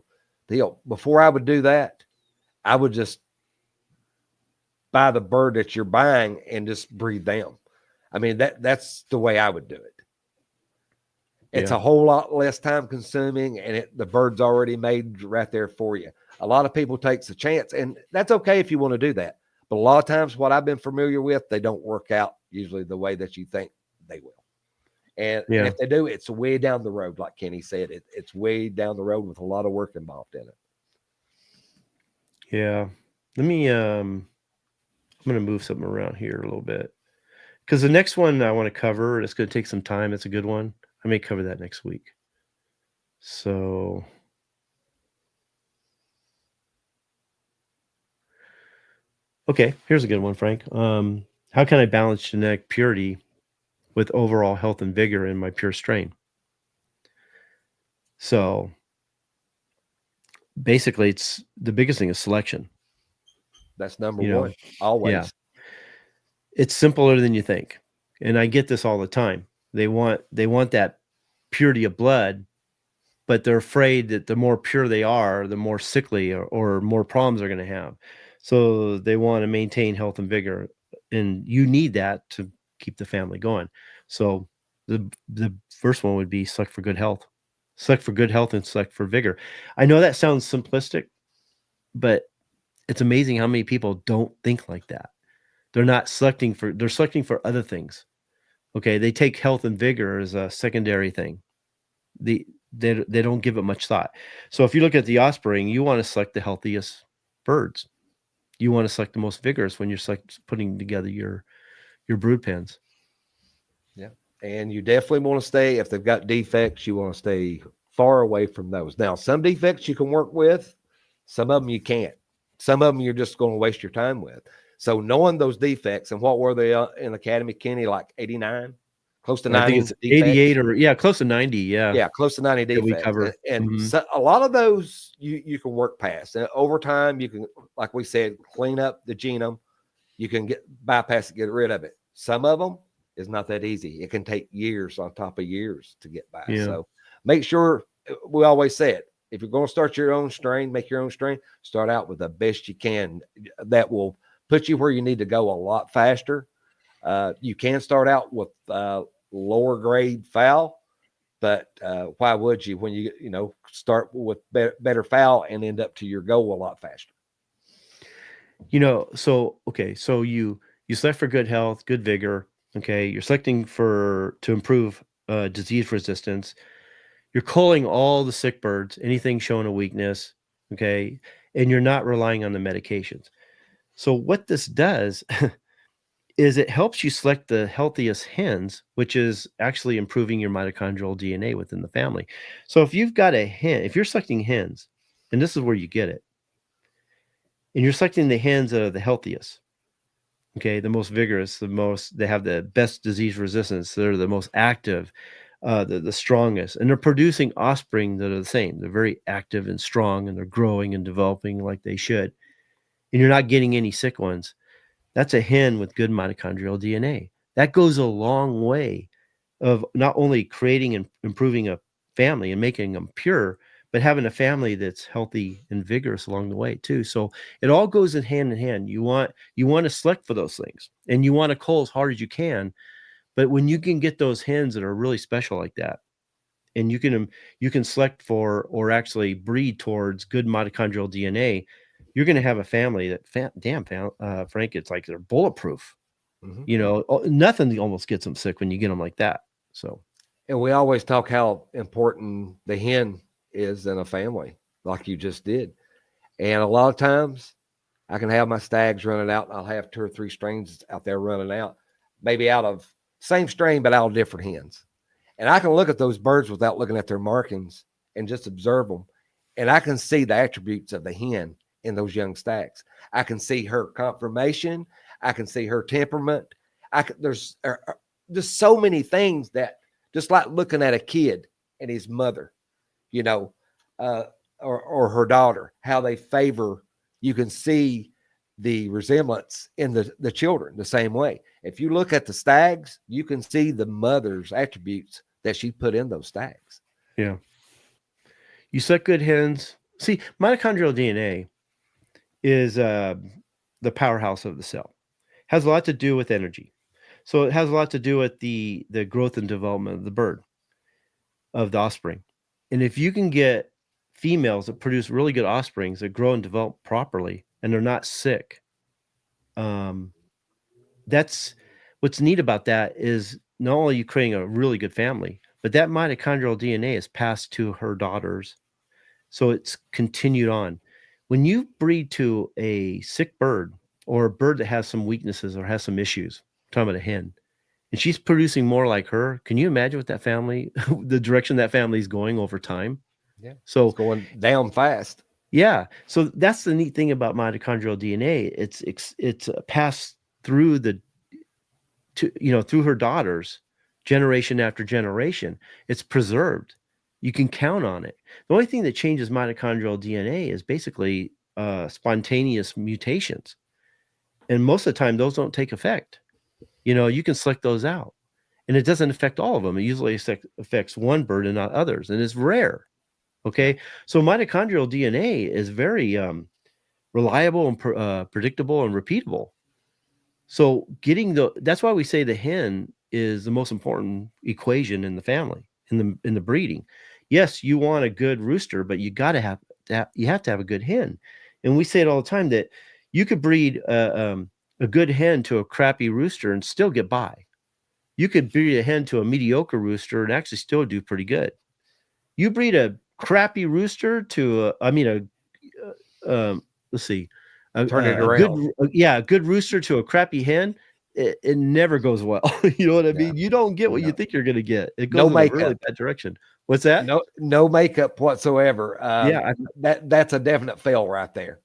the hill. Before I would do that, I would just buy the bird that you're buying and just breed them. I mean, that's the way I would do it. It's a whole lot less time consuming, and the bird's already made right there for you. A lot of people takes a chance, and that's okay if you want to do that. But a lot of times what I've been familiar with, they don't work out usually the way that you think they will. And if they do, it's way down the road. Like Kenny said, it's way down the road with a lot of work involved in it. Yeah. Let me, I'm going to move something around here a little bit, because the next one I want to cover, it's going to take some time. It's a good one. I may cover that next week. So okay, here's a good one, Frank. How can I balance genetic purity with overall health and vigor in my pure strain? So basically, it's the biggest thing is selection. That's number one, always. Yeah. It's simpler than you think. And I get this all the time. They want that purity of blood, but they're afraid that the more pure they are, the more sickly or more problems they're going to have. So they want to maintain health and vigor, and you need that to keep the family going. So the first one would be select for good health. Select for good health and select for vigor. I know that sounds simplistic, but it's amazing how many people don't think like that. They're selecting for other things. Okay, they take health and vigor as a secondary thing. They don't give it much thought. So if you look at the offspring, you want to select the healthiest birds. You want to select the most vigorous when you're putting together your brood pens. Yeah, and you definitely want to stay, if they've got defects, you want to stay far away from those. Now, some defects you can work with, some of them you can't. Some of them you're just going to waste your time with. So knowing those defects, and what were they in Academy, Kenny, like 89? Close to 90? I think it's 88 defects. Close to 90, yeah. Yeah, close to 90 defects. We cover. And so a lot of those you can work past. And over time, you can, like we said, clean up the genome. You can bypass it, get rid of it. Some of them is not that easy. It can take years on top of years to get by. Yeah. So make sure, we always say it, if you're going to start your own strain, make your own strain, start out with the best you can. That will put you where you need to go a lot faster. You can start out with lower grade fowl, but why would you when you start with better fowl and end up to your goal a lot faster? So you select for good health, good vigor. Okay, you're selecting to improve disease resistance. You're culling all the sick birds, anything showing a weakness. Okay, and you're not relying on the medications. So what this does is it helps you select the healthiest hens, which is actually improving your mitochondrial DNA within the family. So if you've got a hen, if you're selecting hens, and this is where you get it, and you're selecting the hens that are the healthiest, okay, the most vigorous, they have the best disease resistance, they're the most active, the strongest, and they're producing offspring that are the same. They're very active and strong, and they're growing and developing like they should. And you're not getting any sick ones. That's a hen with good mitochondrial DNA. That goes a long way of not only creating and improving a family and making them pure, but having a family that's healthy and vigorous along the way too. So it all goes in hand. You want to select for those things, and you want to cull as hard as you can. But when you can get those hens that are really special like that, and you can select for or actually breed towards good mitochondrial DNA, you're going to have a family that, Frank, it's like they're bulletproof. Nothing almost gets them sick when you get them like that. So, and we always talk how important the hen is in a family, like you just did. And a lot of times I can have my stags running out, and I'll have 2 or 3 strains out there running out, maybe out of same strain, but out of different hens. And I can look at those birds without looking at their markings and just observe them. And I can see the attributes of the hen in those young stags. I can see her conformation. I can see her temperament. There's just so many things that, just like looking at a kid and his mother, or her daughter, how they favor, you can see the resemblance in the children the same way. If you look at the stags, you can see the mother's attributes that she put in those stags. Yeah. You select good hens. See, mitochondrial DNA is the powerhouse of the cell. Has a lot to do with energy. So it has a lot to do with the growth and development of the bird, of the offspring. And if you can get females that produce really good offsprings that grow and develop properly, and they're not sick, that's what's neat about that, is not only are you creating a really good family, but that mitochondrial DNA is passed to her daughters. So it's continued on. When you breed to a sick bird, or a bird that has some weaknesses or has some issues, I'm talking about a hen, and she's producing more like her, can you imagine what that family, the direction that family is going over time? Yeah. So it's going down fast. Yeah. So that's the neat thing about mitochondrial DNA. It's passed through through her daughters, generation after generation. It's preserved. You can count on it. The only thing that changes mitochondrial DNA is basically spontaneous mutations. And most of the time, those don't take effect. You can select those out. And it doesn't affect all of them. It usually affects one bird and not others. And it's rare. Okay. So mitochondrial DNA is very reliable and predictable and repeatable. So that's why we say the hen is the most important equation in the family, in the breeding. Yes, you want a good rooster, but you have to have a good hen. And we say it all the time that you could breed a good hen to a crappy rooster and still get by. You could breed a hen to a mediocre rooster and actually still do pretty good. You breed a crappy rooster to let's see, turn it around. A good rooster to a crappy hen, it never goes well. You know what I mean? You don't get what you think you're going to get. It goes in a really bad direction. What's that? No makeup whatsoever. That's a definite fail right there.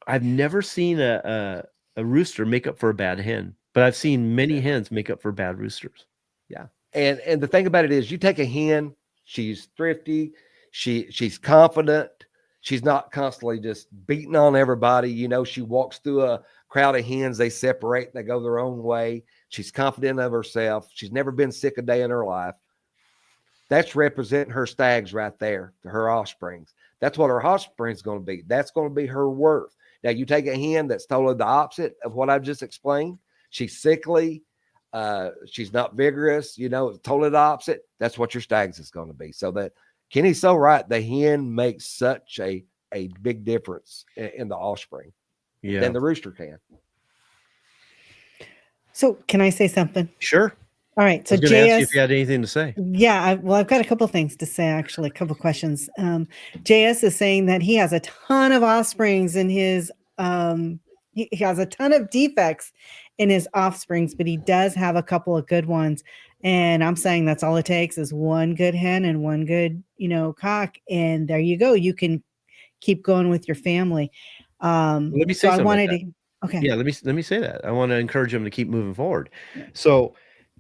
I've never seen a rooster make up for a bad hen, but I've seen many hens make up for bad roosters. Yeah. And the thing about it is, you take a hen, she's thrifty, she's confident, she's not constantly just beating on everybody. She walks through a crowd of hens, they separate, they go their own way. She's confident of herself. She's never been sick a day in her life. That's representing her stags right there, to her offsprings. That's what her offspring's going to be. That's going to be her worth. Now you take a hen that's totally the opposite of what I've just explained. She's sickly. She's not vigorous, totally the opposite. That's what your stags is going to be. So that Kenny's so right. The hen makes such a big difference in the offspring than the rooster can. So can I say something? Sure. All right. So I was going to ask you if you had anything to say. Yeah. I've got a couple things to say, actually, a couple questions. JS is saying that he has a ton of offsprings in his, he has a ton of defects in his offsprings, but he does have a couple of good ones. And I'm saying that's all it takes is one good hen and one good, cock. And there you go. You can keep going with your family. Let me say something. Okay. Yeah, let me say that. I want to encourage them to keep moving forward. So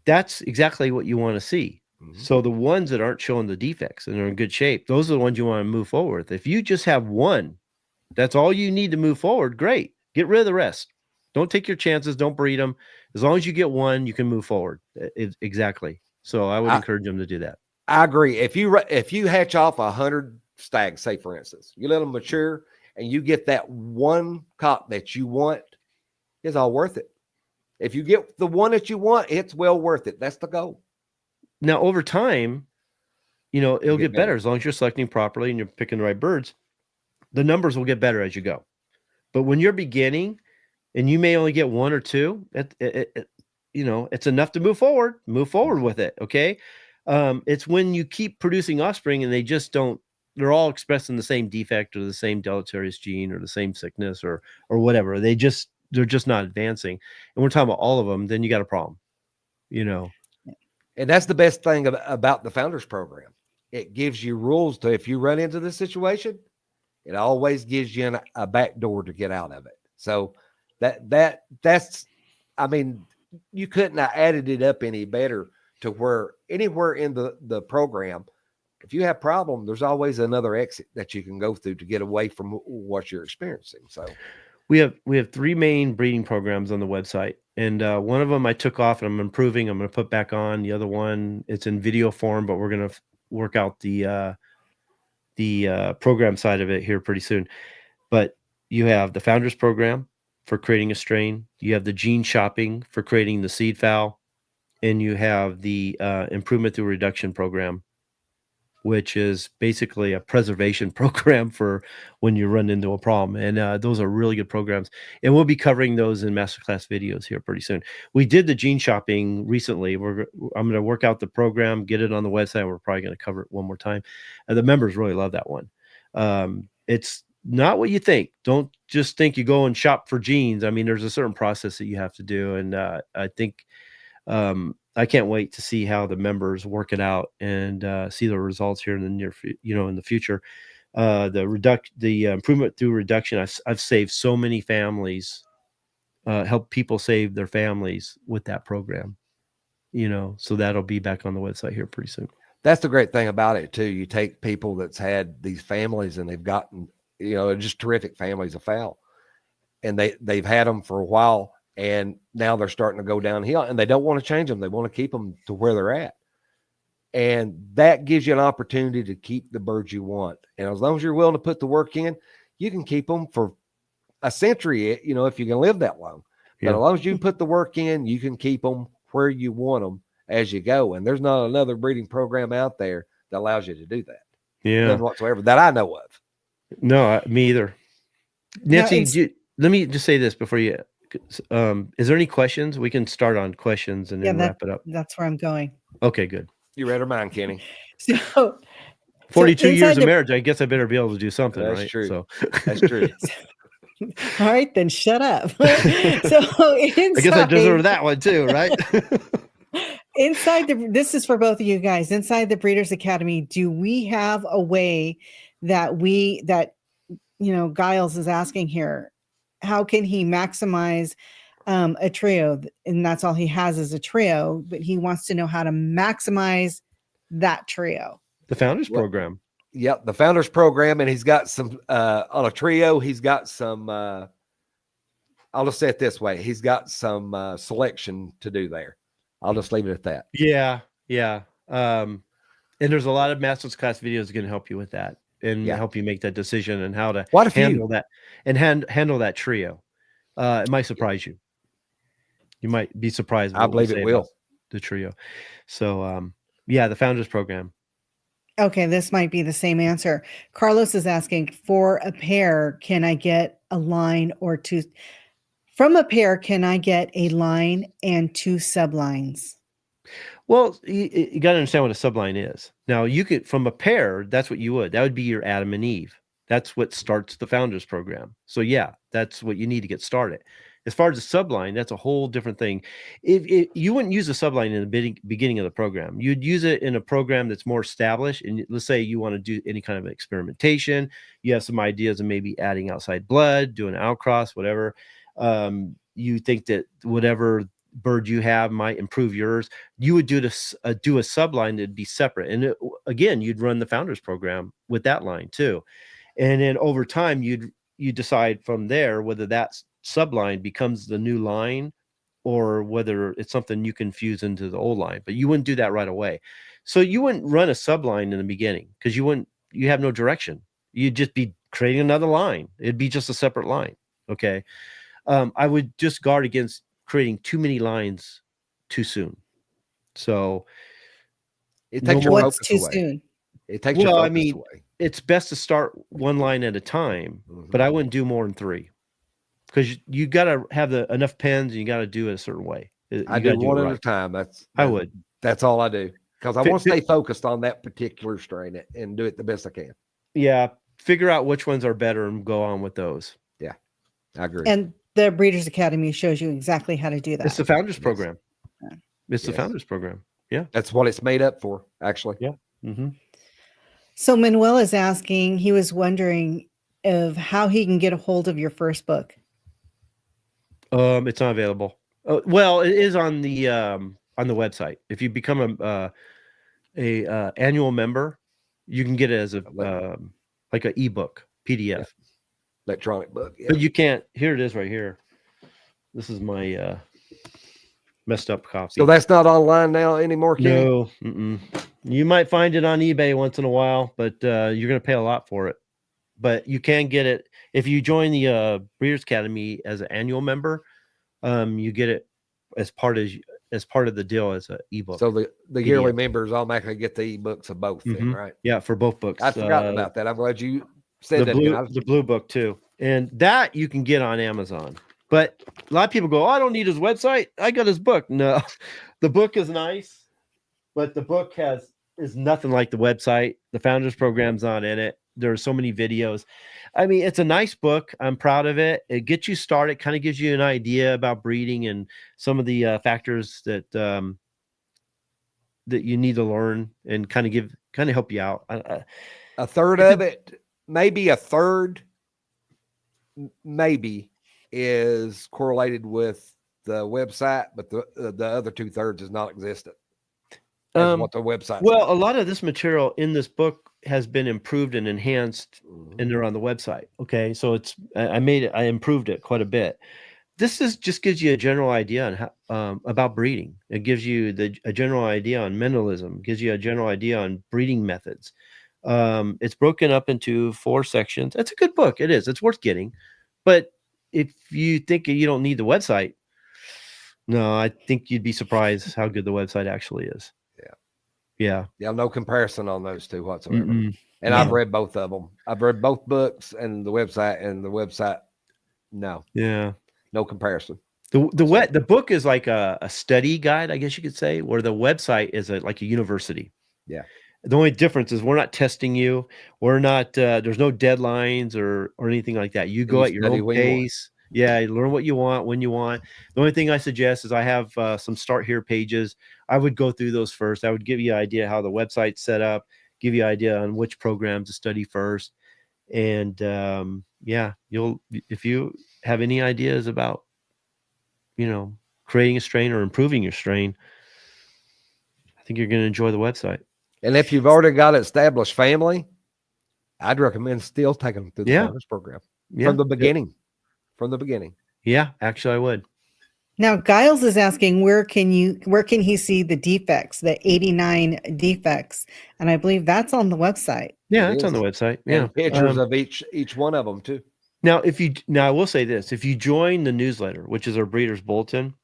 that's exactly what you want to see. Mm-hmm. So the ones that aren't showing the defects and are in good shape, those are the ones you want to move forward with. If you just have one, that's all you need to move forward. Great. Get rid of the rest. Don't take your chances. Don't breed them. As long as you get one, you can move forward. Exactly. So I would encourage them to do that. I agree. If you hatch off 100 stags, say for instance, you let them mature and you get that one cock that you want, it's all worth it. If you get the one that you want, it's well worth it. That's the goal. Now, over time, it'll get better as long as you're selecting properly and you're picking the right birds. The numbers will get better as you go. But when you're beginning and you may only get one or two, it's enough to move forward. Move forward with it. Okay. It's when you keep producing offspring and they just don't, they're all expressing the same defect or the same deleterious gene or the same sickness or whatever. They're just not advancing. And we're talking about all of them, then you got a problem, And that's the best thing about the Founders Program. It gives you rules to, if you run into this situation, it always gives you a back door to get out of it. So that's, I mean, you couldn't have added it up any better to where anywhere in the program, if you have a problem, there's always another exit that you can go through to get away from what you're experiencing. So we have 3 main breeding programs on the website, and one of them I took off and I'm improving. I'm going to put back on. The other one, it's in video form, but we're going to work out the program side of it here pretty soon. But you have the Founders Program for creating a strain. You have the gene shopping for creating the seed fowl, and you have the improvement through reduction program, which is basically a preservation program for when you run into a problem. And those are really good programs. And we'll be covering those in masterclass videos here pretty soon. We did the gene shopping recently. I'm going to work out the program, get it on the website. We're probably going to cover it one more time. The members really love that one. It's not what you think. Don't just think you go and shop for genes. I mean, there's a certain process that you have to do. And I think I can't wait to see how the members work it out and see the results here in the in the future. The improvement through reduction. I've saved so many families, help people save their families with that program. So that'll be back on the website here pretty soon. That's the great thing about it too. You take people that's had these families and they've gotten, just terrific families of fowl, and they've had them for a while. And now they're starting to go downhill and they don't want to change them. They want to keep them to where they're at. And that gives you an opportunity to keep the birds you want. And as long as you're willing to put the work in, you can keep them for a century, if you can live that long. Yeah. But as long as you put the work in, you can keep them where you want them as you go. And there's not another breeding program out there that allows you to do that. Yeah. None whatsoever that I know of. No, me either. Nancy, let me just say this before you... is there any questions? We can start on questions and then wrap it up. That's where I'm going. Okay, good. You read her mind, Kenny. So 42 years of marriage, I guess I better be able to do something. That's right? True. So that's true. All right, then shut up. So I guess I deserve that one too, right? This is for both of you guys. Inside the Breeders Academy, do we have a way that Giles is asking here? How can he maximize a trio? And that's all he has is a trio, but he wants to know how to maximize that trio. The Founders Program. Yep, the Founders Program. And he's got some, on a trio, he's got some, I'll just say it this way. He's got some selection to do there. I'll just leave it at that. Yeah. And there's a lot of master's class videos going to help you with that. and help you make that decision and how to Quite a handle few. that and handle that trio. It might surprise you. You might be surprised. I believe it will. The trio. So, yeah, the Founders Program. Okay, this might be the same answer. Carlos is asking, for a pair, can I get a line or two? From a pair, can I get a line and two sublines? Well, you got to understand what a subline is. Now, you could, from a pair, that's what you would. That would be your Adam and Eve. That's what starts the Founders Program. So, yeah, that's what you need to get started. As far as the subline, that's a whole different thing. If you wouldn't use a subline in the beginning of the program, you'd use it in a program that's more established. And let's say you want to do any kind of experimentation, you have some ideas of maybe adding outside blood, doing an outcross, whatever. You think that whatever bird you have might improve yours, you would do a subline that'd be separate. And again, you'd run the Founders Program with that line too. And then over time, you decide from there whether that's subline becomes the new line or whether it's something you can fuse into the old line, but you wouldn't do that right away. So you wouldn't run a subline in the beginning because you have no direction. You'd just be creating another line. It'd be just a separate line. Okay. I would just guard against creating too many lines too soon. So it takes your focus away. Soon? It takes your focus away. It's best to start one line at a time, but I wouldn't do more than 3. Because you got to have enough pens, and you got to do it a certain way. I do one at a time. That's all I do because I want to stay focused on that particular strain and do it the best I can. Yeah, figure out which ones are better and go on with those. Yeah, I agree. And the Breeders' Academy shows you exactly how to do that. It's the Founders Program. It's the Founders Program. Yeah, that's what it's made up for, actually. Yeah. Mm-hmm. So Manuel is asking. He was wondering of how he can get a hold of your first book. It's not available. Well, it is on the website. If you become a annual member, you can get it as like an ebook PDF, electronic book. Yeah. But you can't. Here it is, right here. This is my messed up copy. So that's not online now anymore, Kenny? No. Mm-mm. You might find it on eBay once in a while, but you're going to pay a lot for it. But you can get it if you join the Breeders' Academy as an annual member. You get it as part of the deal as an ebook. So the yearly members automatically get the ebooks of both, then, right? Yeah, for both books. I forgot about that. I'm glad you said that. The blue book too, and that you can get on Amazon. But a lot of people go, "Oh, I don't need his website. I got his book." No, the book is nice, but the book is nothing like the website. The Founders Program's not in it. There are so many videos. I mean, it's a nice book. I'm proud of it. It gets you started, kind of gives you an idea about breeding and some of the factors that you need to learn and kind of help you out. A third of it, maybe a third, maybe is correlated with the website, but the other 2/3 is not existent. What the website. Well, a lot of this material in this book has been improved and enhanced, and they're on the website. Okay, so I improved it quite a bit. This just gives you a general idea on how about breeding. It gives you a general idea on mentalism. Gives you a general idea on breeding methods. It's broken up into 4 sections. It's a good book. It is. It's worth getting. But if you think you don't need the website, no, I think you'd be surprised how good the website actually is. Yeah. No comparison on those two whatsoever. And I've read both of them. I've read both books and the website. No. Yeah. No comparison. The book is like a study guide, I guess you could say, where the website is like a university. Yeah. The only difference is we're not testing you. We're not. There's no deadlines or anything like that. You go at your own pace. Yeah, you learn what you want when you want. The only thing I suggest is I have some start here pages. I would go through those first. I would give you an idea how the website's set up, give you an idea on which program to study first. And if you have any ideas about, creating a strain or improving your strain, I think you're going to enjoy the website. And if you've already got an established family, I'd recommend still taking them through the Founders Program from the beginning. From the beginning. Yeah, actually I would. Now, Giles is asking where can he see the defects, the 89 defects, and I believe that's on the website. Yeah, It it's on the is. website. Yeah, And pictures of each one of them too. now I will say this: if you join the newsletter, which is our Breeders Bulletin,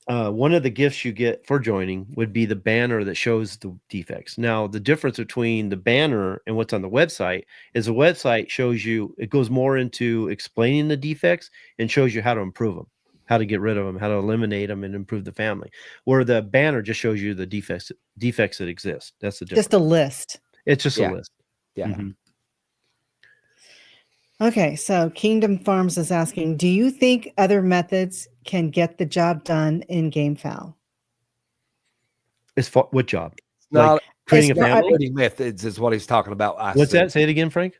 one of the gifts you get for joining would be the banner that shows the defects. Now, the difference between the banner and what's on the website is the website shows you, it goes more into explaining the defects and shows you how to improve them, how to get rid of them, how to eliminate them and improve the family. Where the banner just shows you the defects that exist. That's the difference. Just a list. It's just Yeah. a list. Yeah. Mhm. Okay, so Kingdom Farms is asking, do you think other methods can get the job done in gamefowl? What job? Not Like creating a It's not- family? breeding methods is what he's talking about. What's that? Say it again, Frank.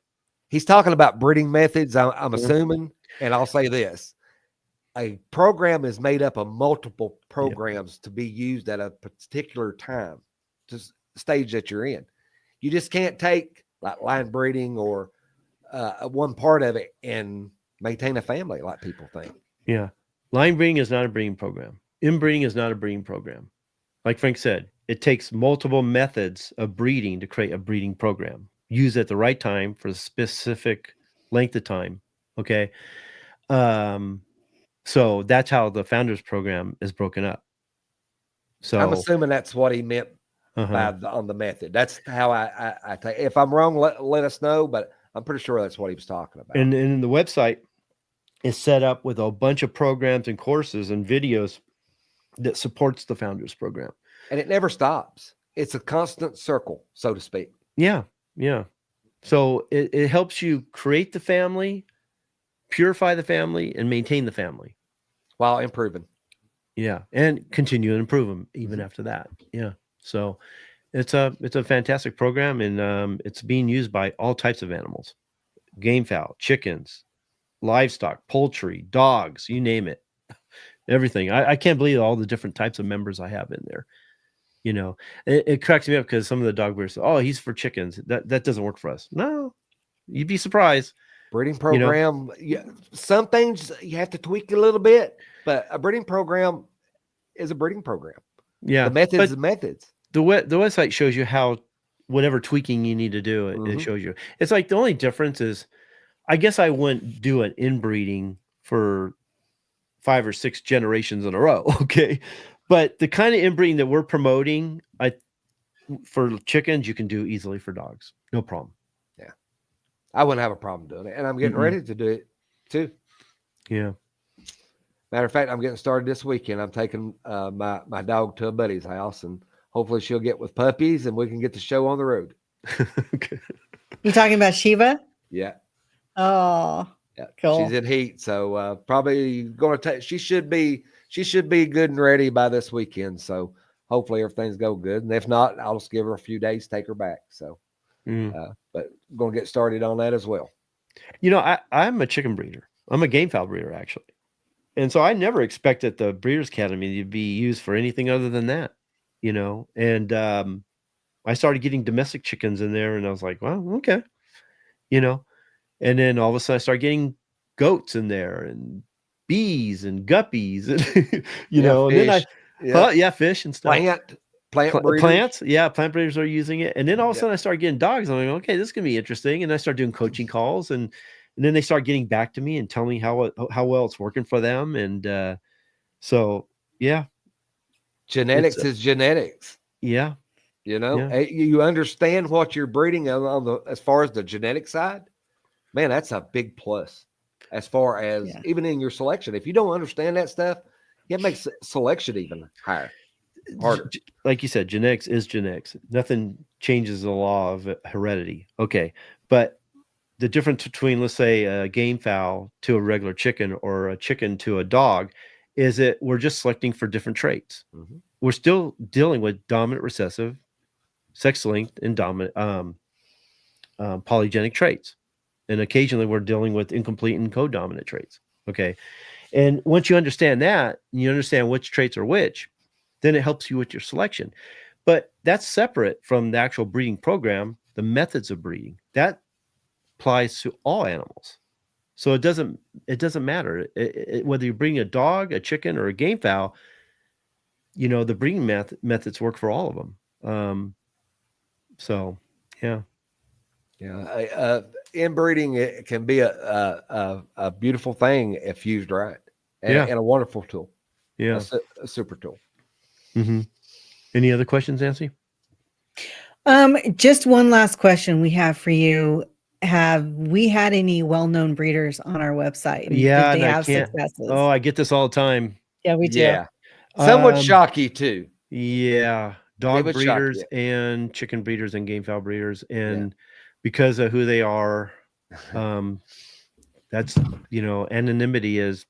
He's talking about breeding methods. I'm Mhm. assuming, and I'll say this: a program is made up of multiple programs to be used at a particular time, just stage that you're in. You just can't take like line breeding or one part of it and maintain a family like people think. Yeah. Line breeding is not a breeding program. Inbreeding is not a breeding program. Like Frank said, it takes multiple methods of breeding to create a breeding program. Used at the right time for a specific length of time. Okay. So that's how the founders program is broken up. So I'm assuming that's what he meant by on the method. That's how I take. If I'm wrong, let us know. But I'm pretty sure that's what he was talking about. And the website is set up with a bunch of programs and courses and videos that supports the founders program. And it never stops. It's a constant circle, so to speak. Yeah. Yeah. So it helps you create the family, purify the family, and maintain the family while improving. Yeah. And continue to improve them even after that. Yeah. So it's a fantastic program, and it's being used by all types of animals, gamefowl, chickens, livestock, poultry, dogs, you name it, everything. I can't believe all the different types of members I have in there. You know, it cracks me up because some of the dog breeders say, "Oh, he's for chickens." That doesn't work for us. No, you'd be surprised. Breeding program, some things you have to tweak a little bit, but a breeding program is a breeding program. Yeah, the methods, methods. The website shows you how whatever tweaking you need to do. It shows you. It's like the only difference is, I guess I wouldn't do an inbreeding for 5 or 6 generations in a row. Okay. But the kind of inbreeding that we're promoting, for chickens, you can do easily for dogs. No problem. Yeah. I wouldn't have a problem doing it. And I'm getting ready to do it too. Yeah. Matter of fact, I'm getting started this weekend. I'm taking my dog to a buddy's house, and hopefully she'll get with puppies and we can get the show on the road. Okay. You talking about Shiva? Yeah. Oh, yeah. Cool. She's in heat. So probably going to take, she should be good and ready by this weekend. So hopefully everything's go good. And if not, I'll just give her a few days, take her back. So, but I'm going to get started on that as well. You know, I'm a chicken breeder. I'm a gamefowl breeder, actually. And so I never expected the Breeders' Academy to be used for anything other than that, you know. And I started getting domestic chickens in there, and I was like, well, okay, you know. And then all of a sudden I started getting goats in there and bees and guppies, and you know, fish. and then fish and stuff. Plants. Yeah, plant breeders are using it. And then all of a sudden I started getting dogs. I'm like, okay, this is gonna be interesting. And I started doing coaching calls, and then they start getting back to me and telling me how well it's working for them. And so yeah. Genetics is genetics. Yeah. You know, you understand what you're breeding on the as far as the genetic side. Man, that's a big plus as far as even in your selection. If you don't understand that stuff, it makes selection even harder. Like you said, genetics is genetics. Nothing changes the law of heredity. Okay. But the difference between, let's say, a gamefowl to a regular chicken or a chicken to a dog is that we're just selecting for different traits. We're still dealing with dominant, recessive, sex-linked, and dominant polygenic traits. And occasionally we're dealing with incomplete and co-dominant traits. Okay. And once you understand that, you understand which traits are which, then it helps you with your selection. But that's separate from the actual breeding program, the methods of breeding. That applies to all animals. So it doesn't matter whether you bring a dog, a chicken, or a game fowl. The breeding methods work for all of them. So yeah. Inbreeding, it can be a beautiful thing if used right, and a wonderful tool. Yeah, a super tool. Mm-hmm. Any other questions, Nancy? Just one last question we have for you. Have we had any well-known breeders on our website? Yeah, did they have successes? Oh, I get this all the time. Yeah, we do. Yeah, some would shock you too. Yeah, dog breeders and chicken breeders and game fowl breeders, and because of who they are, that's anonymity is.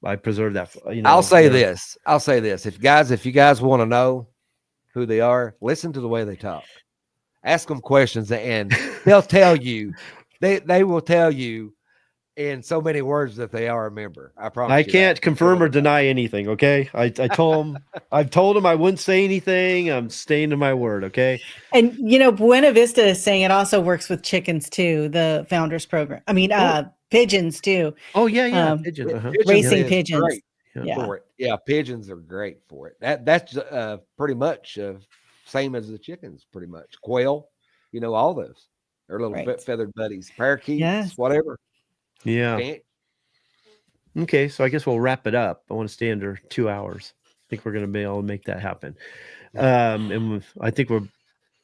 I preserve that. I'll say this. If you guys want to know who they are, listen to the way they talk. Ask them questions, and they'll tell you. They will tell you in so many words that they are a member. I promise. I can't confirm or deny anything. Okay, I told them. I've told them I wouldn't say anything. I'm staying to my word. Okay. And Buena Vista is saying it also works with chickens too. The founders program. I mean, pigeons too. Oh yeah, pigeons. Racing pigeons. Great for it. Yeah, pigeons are great for it. That's pretty much same as the chickens. Pretty much quail. All those. They're little feathered buddies, parakeets, whatever. Yeah. Okay, so I guess we'll wrap it up. I want to stay under 2 hours. I think we're going to be able to make that happen. And I think we'll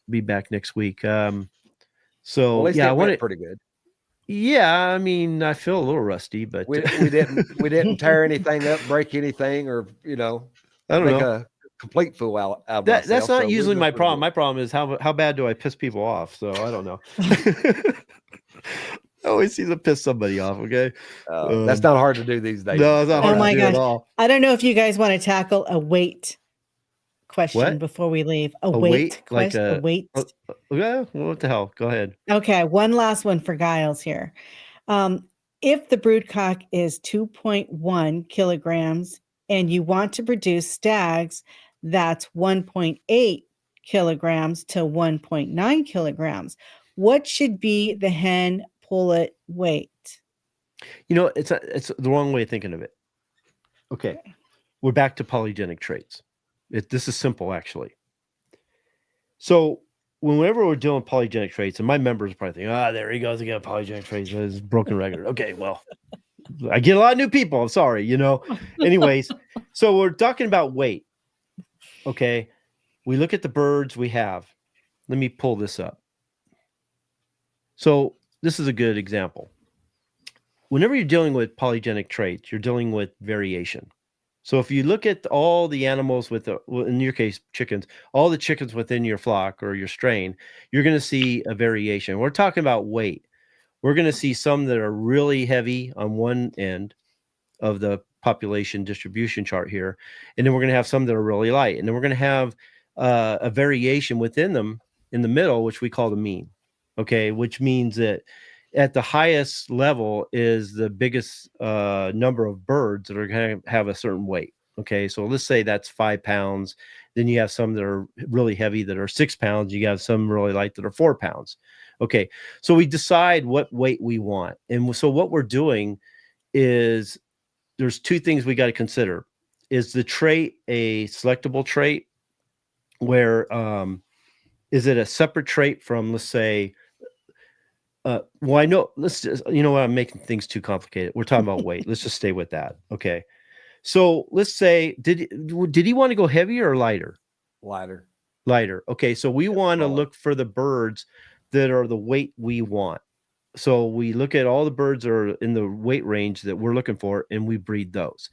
be back next week. I want it pretty good. Yeah, I mean, I feel a little rusty, but we didn't tear anything up, break anything, or I don't know. A complete fool out of myself. That's not usually my problem. My problem is how bad do I piss people off? So I don't know. I always seem to piss somebody off. Okay, that's not hard to do these days. No, it's not hard to do at all. I don't know if you guys want to tackle a weight question before we leave. A weight question. Like a weight. Yeah. What the hell? Go ahead. Okay, one last one for Giles here. If the broodcock is 2.1 kilograms and you want to produce stags, that's 1.8 kilograms to 1.9 kilograms. What should be the hen pullet weight? It's the wrong way of thinking of it. Okay. We're back to polygenic traits. This is simple, actually. So whenever we're doing polygenic traits, and my members are probably thinking, there he goes again, polygenic traits, his broken record. Okay, well, I get a lot of new people. I'm sorry, Anyways, so we're talking about weight. Okay. We look at the birds we have. Let me pull this up. So this is a good example. Whenever you're dealing with polygenic traits, you're dealing with variation. So if you look at all the animals in your case, chickens, all the chickens within your flock or your strain, you're going to see a variation. We're talking about weight. We're going to see some that are really heavy on one end of the population distribution chart here. And then we're going to have some that are really light. And then we're going to have a variation within them in the middle, which we call the mean. Okay, which means that at the highest level is the biggest number of birds that are going to have a certain weight. Okay, so let's say that's 5 pounds. Then you have some that are really heavy that are 6 pounds. You have some really light that are 4 pounds. Okay, so we decide what weight we want. And so what we're doing is there's two things we got to consider. Is the trait a selectable trait? Where is it a separate trait from, let's say, I know, let's just, what, I'm making things too complicated. We're talking about weight. Let's just stay with that. Okay. So let's say, did he want to go heavier or lighter? Lighter. Okay. So we want to look for the birds that are the weight we want. So we look at all the birds that are in the weight range that we're looking for, and we breed those.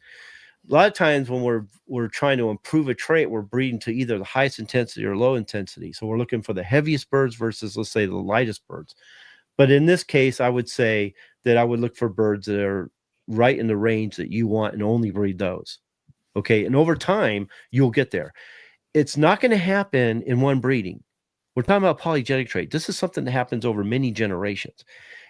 A lot of times when we're trying to improve a trait, we're breeding to either the highest intensity or low intensity. So we're looking for the heaviest birds versus, let's say, the lightest birds. But in this case, I would say that I would look for birds that are right in the range that you want and only breed those. Okay. And over time, you'll get there. It's not going to happen in one breeding. We're talking about polygenic trait. This is something that happens over many generations.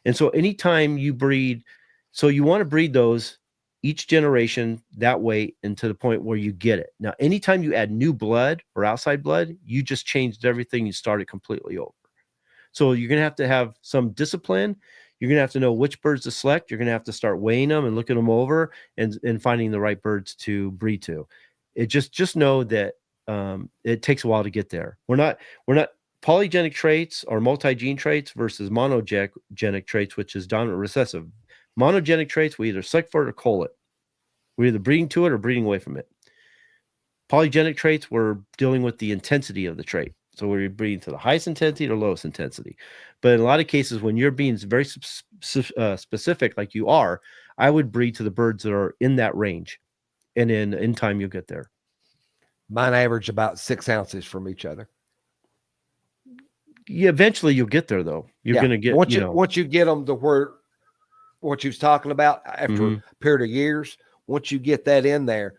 And so anytime you breed, so you want to breed those each generation that way and to the point where you get it. Now, anytime you add new blood or outside blood, you just changed everything. You started completely over. So you're going to have some discipline. You're going to have to know which birds to select. You're going to have to start weighing them and looking them over and finding the right birds to breed to. It just know that it takes a while to get there. We're not polygenic traits or multi-gene traits versus monogenic traits, which is dominant recessive. Monogenic traits, we either select for it or cull it. We're either breeding to it or breeding away from it. Polygenic traits, we're dealing with the intensity of the trait. So we're breeding to the highest intensity or lowest intensity. But in a lot of cases, when you're being very specific like you are, I would breed to the birds that are in that range. And in time, you'll get there. Mine average about 6 ounces from each other. Yeah, eventually you'll get there, though. You're going to get, once you get them to where what you was talking about after a period of years, once you get that in there,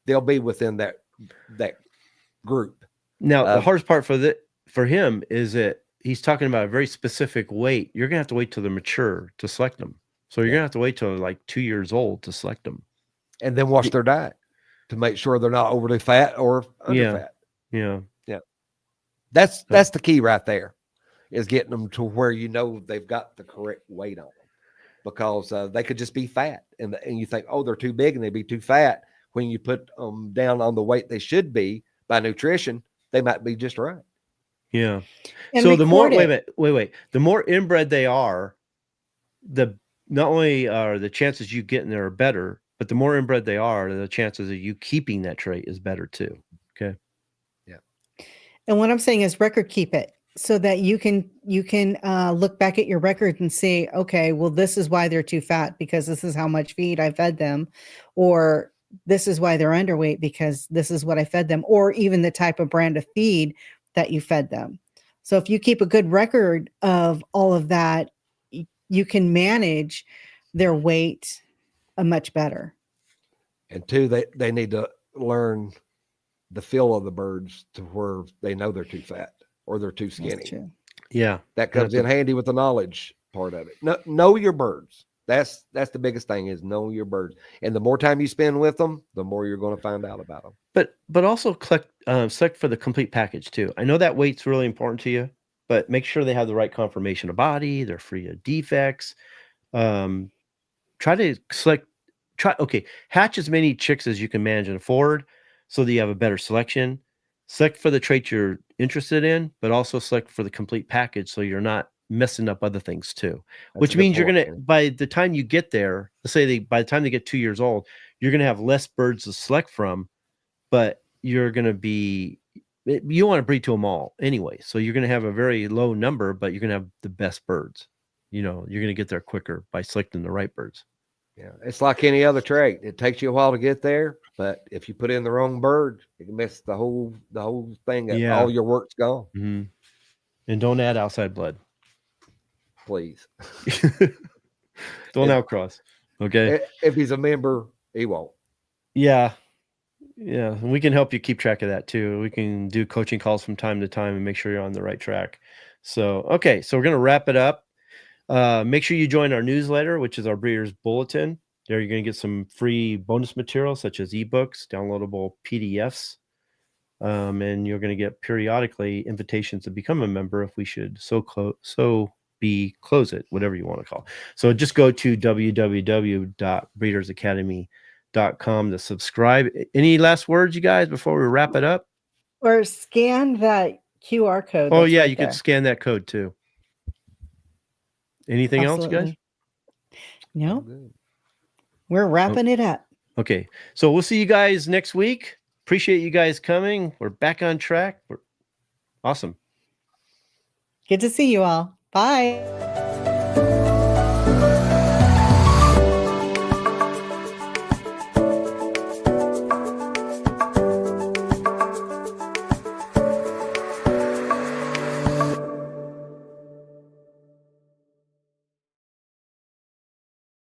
they'll be within that group. Now, the hardest part for him is that he's talking about a very specific weight. You're going to have to wait till they're mature to select them. So you're going to have to wait till like 2 years old to select them. And then watch their diet to make sure they're not overly fat or under fat. Yeah. That's the key right there, is getting them to where they've got the correct weight on them. Because they could just be fat, and you think, oh, they're too big and they'd be too fat. When you put them down on the weight they should be by nutrition, they might be just right. Yeah. And so the more wait, the more inbred they are, not only are the chances you get in there are better, but the more inbred they are, the chances of you keeping that trait is better too. Okay. Yeah. And what I'm saying is record keep it, so that you can look back at your records and say, okay, well, this is why they're too fat because this is how much feed I fed them, or this is why they're underweight because this is what I fed them, or even the type of brand of feed that you fed them. So if you keep a good record of all of that, you can manage their weight much better. And two, they need to learn the feel of the birds to where they know they're too fat or they're too skinny. Yeah. That comes in handy with the knowledge part of it. Know your birds. That's the biggest thing, is know your birds. And the more time you spend with them, the more you're going to find out about them. But also select for the complete package too. I know that weight's really important to you, but make sure they have the right conformation of body, they're free of defects. Try to hatch as many chicks as you can manage and afford so that you have a better selection. Select for the trait you're interested in, but also select for the complete package so you're not messing up other things too. Which means you're going to, by the time you get there, let's say by the time they get 2 years old, you're going to have less birds to select from, but you're going to be, you want to breed to them all anyway. So you're going to have a very low number, but you're going to have the best birds. You're going to get there quicker by selecting the right birds. Yeah, it's like any other trait. It takes you a while to get there, but if you put in the wrong bird, it can mess the whole thing up. Yeah. All your work's gone. Mm-hmm. And don't add outside blood, please. Don't outcross. Okay. If he's a member, he won't. Yeah. And we can help you keep track of that too. We can do coaching calls from time to time and make sure you're on the right track. So, okay. So we're going to wrap it up. Make sure you join our newsletter, which is our Breeders Bulletin. There you're going to get some free bonus material such as ebooks, downloadable PDFs, and you're going to get periodically invitations to become a member if we should close it, whatever you want to call it. So just go to www.breedersacademy.com to subscribe. Any last words, you guys, before we wrap it up? Or scan that QR code. Oh, yeah, you can scan that code too. Anything else, guys? No. We're wrapping it up. Okay. So we'll see you guys next week. Appreciate you guys coming. We're back on track. We're awesome. Good to see you all. Bye.